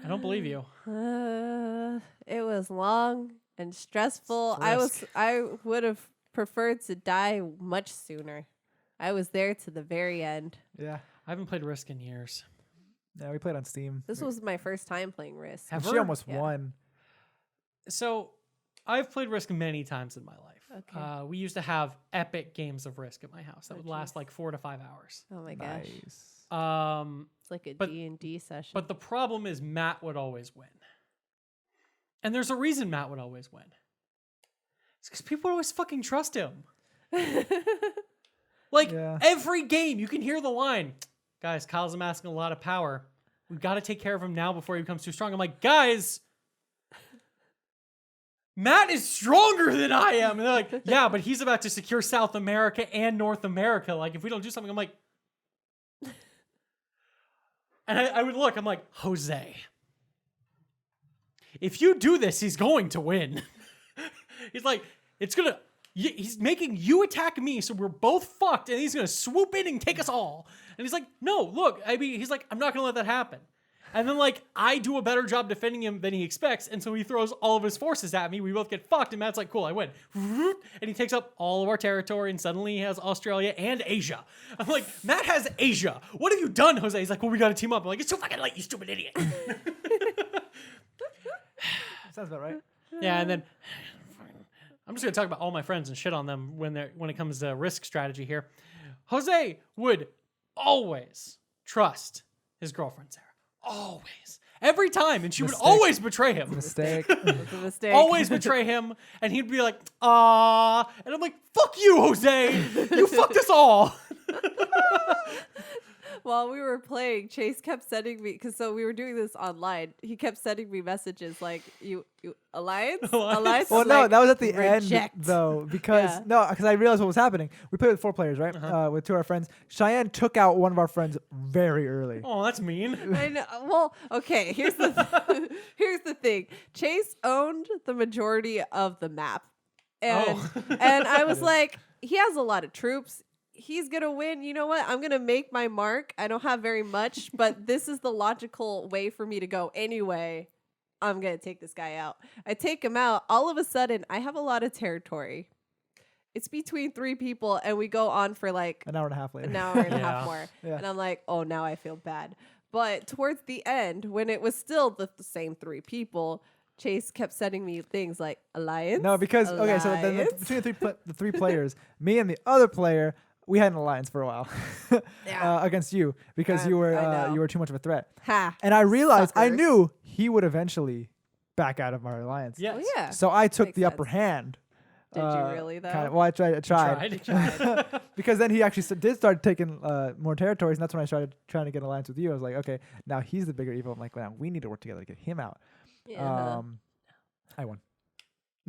I don't believe you. It was long and stressful. It's Risk. I would have preferred to die much sooner. I was there to the very end. Yeah. I haven't played Risk in years. Yeah, we played on Steam. This was my first time playing Risk. Have- She Ever? almost Yeah. won. So I've played Risk many times in my life. Okay. We used to have epic games of Risk at my house that Oh, would last geez. like 4 to 5 hours. Oh my gosh. Nice. It's like a but- D&D session. But the problem is Matt would always win. And there's a reason Matt would always win. It's because people always fucking trust him. Like Yeah. every game, you can hear the line, guys, Kyle's amassing a lot of power. We've got to take care of him now before he becomes too strong. I'm like, guys, Matt is stronger than I am. And they're like, yeah, but he's about to secure South America and North America. Like, if we don't do something, I'm like, and I would look, I'm like, Jose, if you do this, he's going to win. He's like, he's making you attack me, so we're both fucked, and he's gonna swoop in and take us all. And he's like, no, look, I mean, he's like, I'm not gonna let that happen. And then like, I do a better job defending him than he expects, and so he throws all of his forces at me. We both get fucked, and Matt's like, cool, I win. And he takes up all of our territory, and suddenly he has Australia and Asia. I'm like, Matt has Asia. What have you done, Jose? He's like, well, we gotta team up. I'm like, it's too fucking late, you stupid idiot. Sounds about right. Yeah, and then I'm just gonna talk about all my friends and shit on them when it comes to Risk strategy here. Jose would always trust his girlfriend Sarah. Always. Every time. And she would Mistake. always betray him. Mistake. It's a mistake. Always betray him. And he'd be like, ah. And I'm like, fuck you, Jose. You fucked us all. While we were playing, Chase kept sending me, because so we were doing this online. He kept sending me messages like, "You alliance, alliance." Well, I'm no, like, that was at the reject. end though, because Yeah. because I realized what was happening. We played with 4 players, right? With 2 of our friends. Cheyenne took out one of our friends very early. Oh, that's mean. I know. Well, okay. Here's the here's the thing. Chase owned the majority of the map, and Oh. and I was like, he has a lot of troops. He's gonna win. You know what? I'm gonna make my mark. I don't have very much, but this is the logical way for me to go anyway. I'm gonna take this guy out. I take him out. All of a sudden, I have a lot of territory. it's between 3 people, and we go on for like An hour and a half later. an hour and a half Yeah. more. Yeah. And I'm like, oh, now I feel bad. But towards the end, when it was still the same 3 people, Chase kept sending me things like alliance. No, because okay, so then alliance. between the 3 players, me and the other player, we had an alliance for a while Yeah. against you because I know. you were too much of a threat. Ha. And I realized I Suckers. knew he would eventually back out of our alliance. Yes. Oh, yeah. So I took Makes the upper sense. hand. Did you really, though? Well, I tried. Tried. Because then he actually did start taking more territories, and that's when I started trying to get an alliance with you. I was like, okay, now he's the bigger evil. I'm like, well, we need to work together to get him out. Yeah. I won.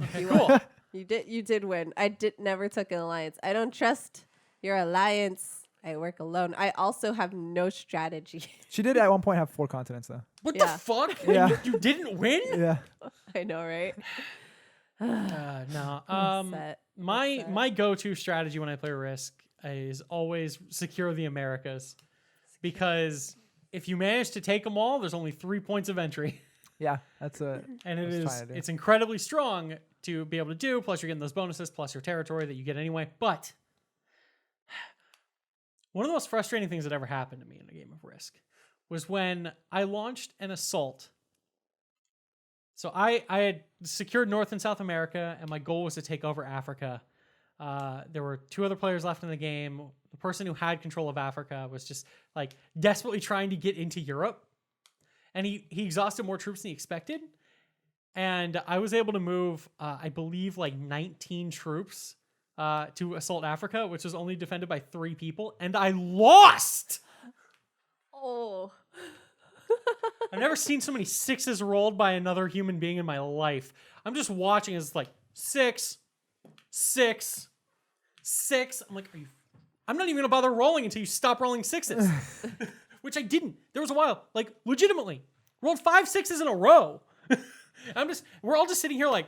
Okay, You cool. won. You did win. I never took an alliance. I don't trust your alliance. I work alone. I also have no strategy. She did at one point have 4 continents, though. What Yeah. the fuck? Yeah. You didn't win? Yeah. I know, right? No. Upset. My go-to strategy when I play Risk is always secure the Americas, because if you manage to take them all, there's only 3 points of entry, Yeah. That's and trying to do. it's incredibly strong to be able to do. Plus, you're getting those bonuses, plus your territory that you get anyway. But one of the most frustrating things that ever happened to me in a game of Risk was when I launched an assault. So I had secured North and South America, and my goal was to take over Africa. There were 2 other players left in the game. The person who had control of Africa was just like desperately trying to get into Europe, and he exhausted more troops than he expected. And I was able to move, I believe, like 19 troops to assault Africa, which was only defended by 3 people, and I lost. Oh. I've never seen so many 6s rolled by another human being in my life. I'm just watching as it's like 6, 6, 6. I'm like, I'm not even gonna bother rolling until you stop rolling 6s, which I didn't. There was a while, like legitimately, rolled 5 6s in a row. We're all just sitting here like,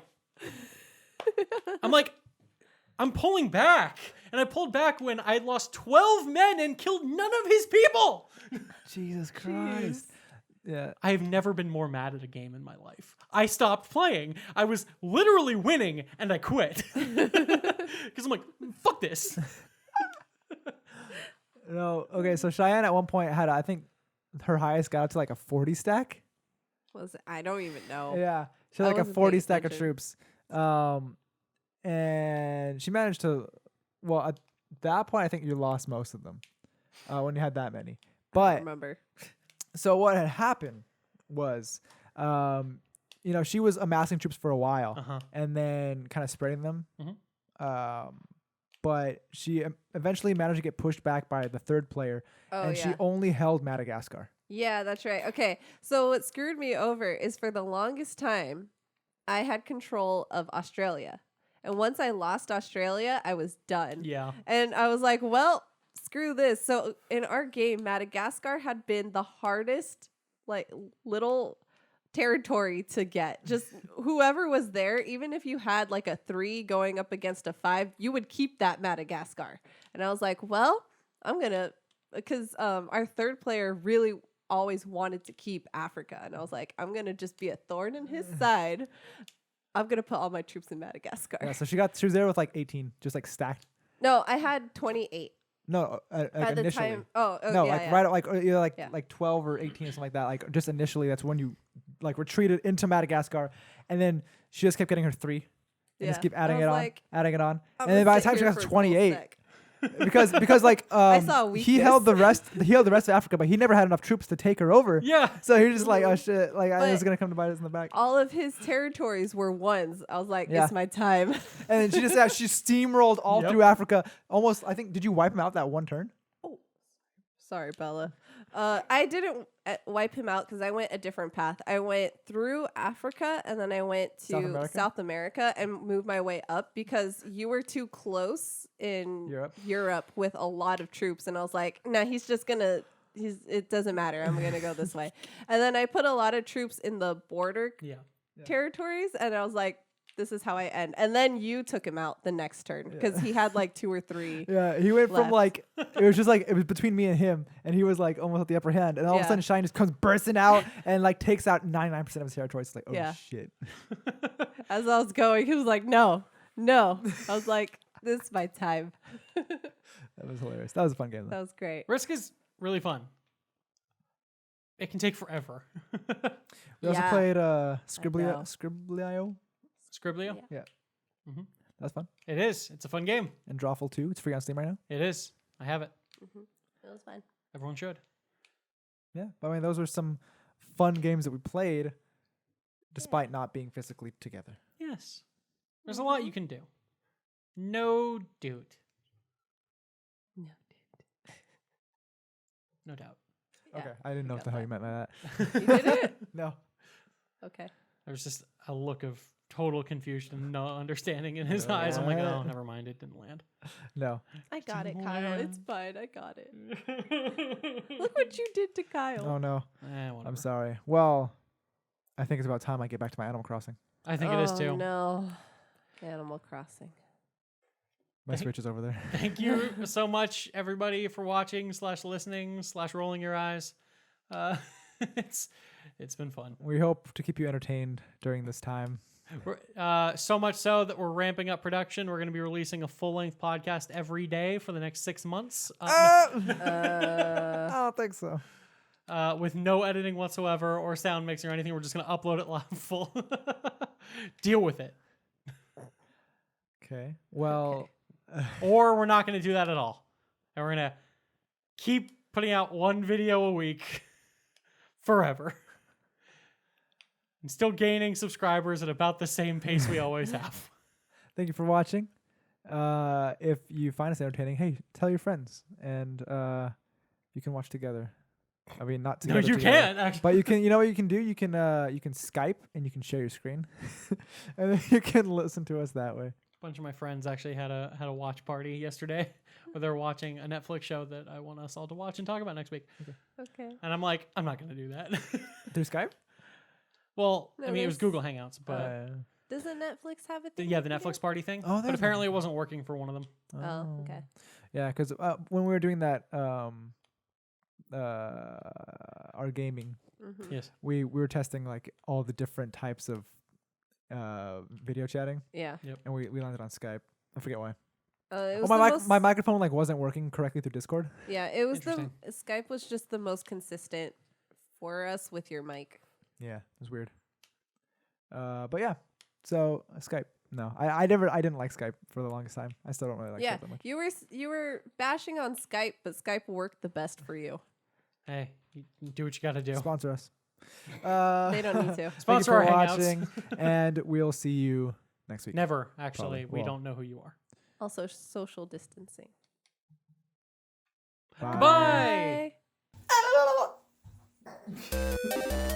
I'm pulling back, and I pulled back when I had lost 12 men and killed none of his people. Jesus Christ. Yeah. I have never been more mad at a game in my life. I stopped playing. I was literally winning, and I quit. Because I'm like, fuck this. No. Okay. So Cheyenne at one point had, I think, her highest got up to like a 40 stack. I don't even know. Yeah. She had I like a wasn't 40 paying stack of attention. troops. And she managed to, well, at that point, I think you lost most of them when you had that many. I don't But remember. so what had happened was, she was amassing troops for a while Uh-huh. and then kind of spreading them. Mhm. But she eventually managed to get pushed back by the 3rd player, Oh, and yeah. she only held Madagascar. Yeah, that's right. Okay. So what screwed me over is for the longest time, I had control of Australia. And once I lost Australia, I was done. Yeah. And I was like, well, screw this. So in our game, Madagascar had been the hardest, like, little territory to get. Just whoever was there, even if you had like a 3 going up against a 5, you would keep that Madagascar. And I was like, well, I'm going to, because our 3rd player really always wanted to keep Africa. And I was like, I'm going to just be a thorn in his side. I'm going to put all my troops in Madagascar. Yeah, so she was there with like 18, just like stacked. No, I had 28 No, like at the initially. time. Oh, No, yeah, like yeah. right at like either like Yeah. like 12 or 18 or something like that. Like just initially, that's when you like retreated into Madagascar, and then she just kept getting her 3, and just Yeah. keep adding I it was on, like, adding it on, I'm and then gonna by the sit time she here got to for a whole 28, sec. because like saw he held the rest of Africa, but he never had enough troops to take her over. Yeah. So he was just like, oh shit, like I was But- gonna come to bite us in the back. All of his territories were 1s. I was like, Yeah. it's my time. And then she just she steamrolled all Yep. through Africa. Almost, I think, did you wipe him out that one turn? Sorry, Bella. I didn't wipe him out because I went a different path. I went through Africa and then I went to South America and moved my way up because you were too close in Europe with a lot of troops. And I was like, nah, he's just going to, it doesn't matter. I'm going to go this way. And then I put a lot of troops in the border territories and I was like, this is how I end. And then you took him out the next turn because he had like 2 or 3. Yeah, he went from left. like, it was just like, it was between me and him, and he was like almost at the upper hand. And all of a Yeah. sudden, Shine just comes bursting out and like takes out 99% of his territory. It's like, oh Yeah. shit. As I was going, he was like, no. I was like, This is my time. That was hilarious. That was a fun game, though. That was great. Risk is really fun. It can take forever. We also Yeah. played know. Scriblio. Scriblio? Yeah. hmm That's fun. It is. It's a fun game. And Drawful 2. It's free on Steam right now. It is. I have it. It was fun. Everyone should. Yeah. But I mean, those were some fun games that we played despite not being physically together. Yes. There's a lot you can do. No dude. No, No doubt. Yeah, Okay. I didn't know we what the got hell you meant by that. You did it? No. Okay. There was just a look of total confusion and no understanding in his eyes. I'm like, What? oh, never mind. It didn't land. No. I got it, Didn't Kyle. It's land. fine. I got it. Look what you did to Kyle. Oh, no. Whatever. I'm sorry. Well, I think it's about time I get back to my Animal Crossing. I think it is too. No. Animal Crossing. My Switch is over there. Thank you so much, everybody, for watching / listening / rolling your eyes. It's been fun. We hope to keep you entertained during this time. So much so that we're ramping up production. We're going to be releasing a full-length podcast every day for the next 6 months. I don't think so. With no editing whatsoever or sound mixing or anything. We're just going to upload it live full. Deal with it. Okay. Well, Or we're not going to do that at all. And we're going to keep putting out one video a week forever. And still gaining subscribers at about the same pace we always have. thank you for watching. If you find us entertaining, hey, tell your friends, and you can watch together. I mean, not No, together. you together, can't. Actually. But you can. You know what you can do? You can Skype and you can share your screen, and then you can listen to us that way. A bunch of my friends actually had a watch party yesterday where they're watching a Netflix show that I want us all to watch and talk about next week. Okay. And I'm like, I'm not going to do that. Through Skype? Well, No, I mean, it was there's- Google Hangouts, but Doesn't Netflix have a thing? yeah, like the that? Netflix party thing. Oh, But there's apparently it Netflix. wasn't working for one of them. Oh, okay. Yeah, because when we were doing that, our gaming, Mm-hmm. Yes. we were testing like all the different types of video chatting, Yeah. and we landed on Skype. I forget why. It Oh, was my the most, my microphone like wasn't working correctly through Discord. Yeah, it was the Interesting. Skype was just the most consistent for us with your mic. Yeah, it was weird. But yeah, so Skype. No, I didn't like Skype for the longest time. I still don't really like Yeah, Skype that much. you were bashing on Skype, but Skype worked the best for you. Hey, you do what you got to do. Sponsor us. They don't need to. Thank you Sponsor for our Hangouts. watching, and we'll see you next week. Never, actually. Probably. We Well. don't know who you are. Also, social distancing. Bye. Goodbye. Bye.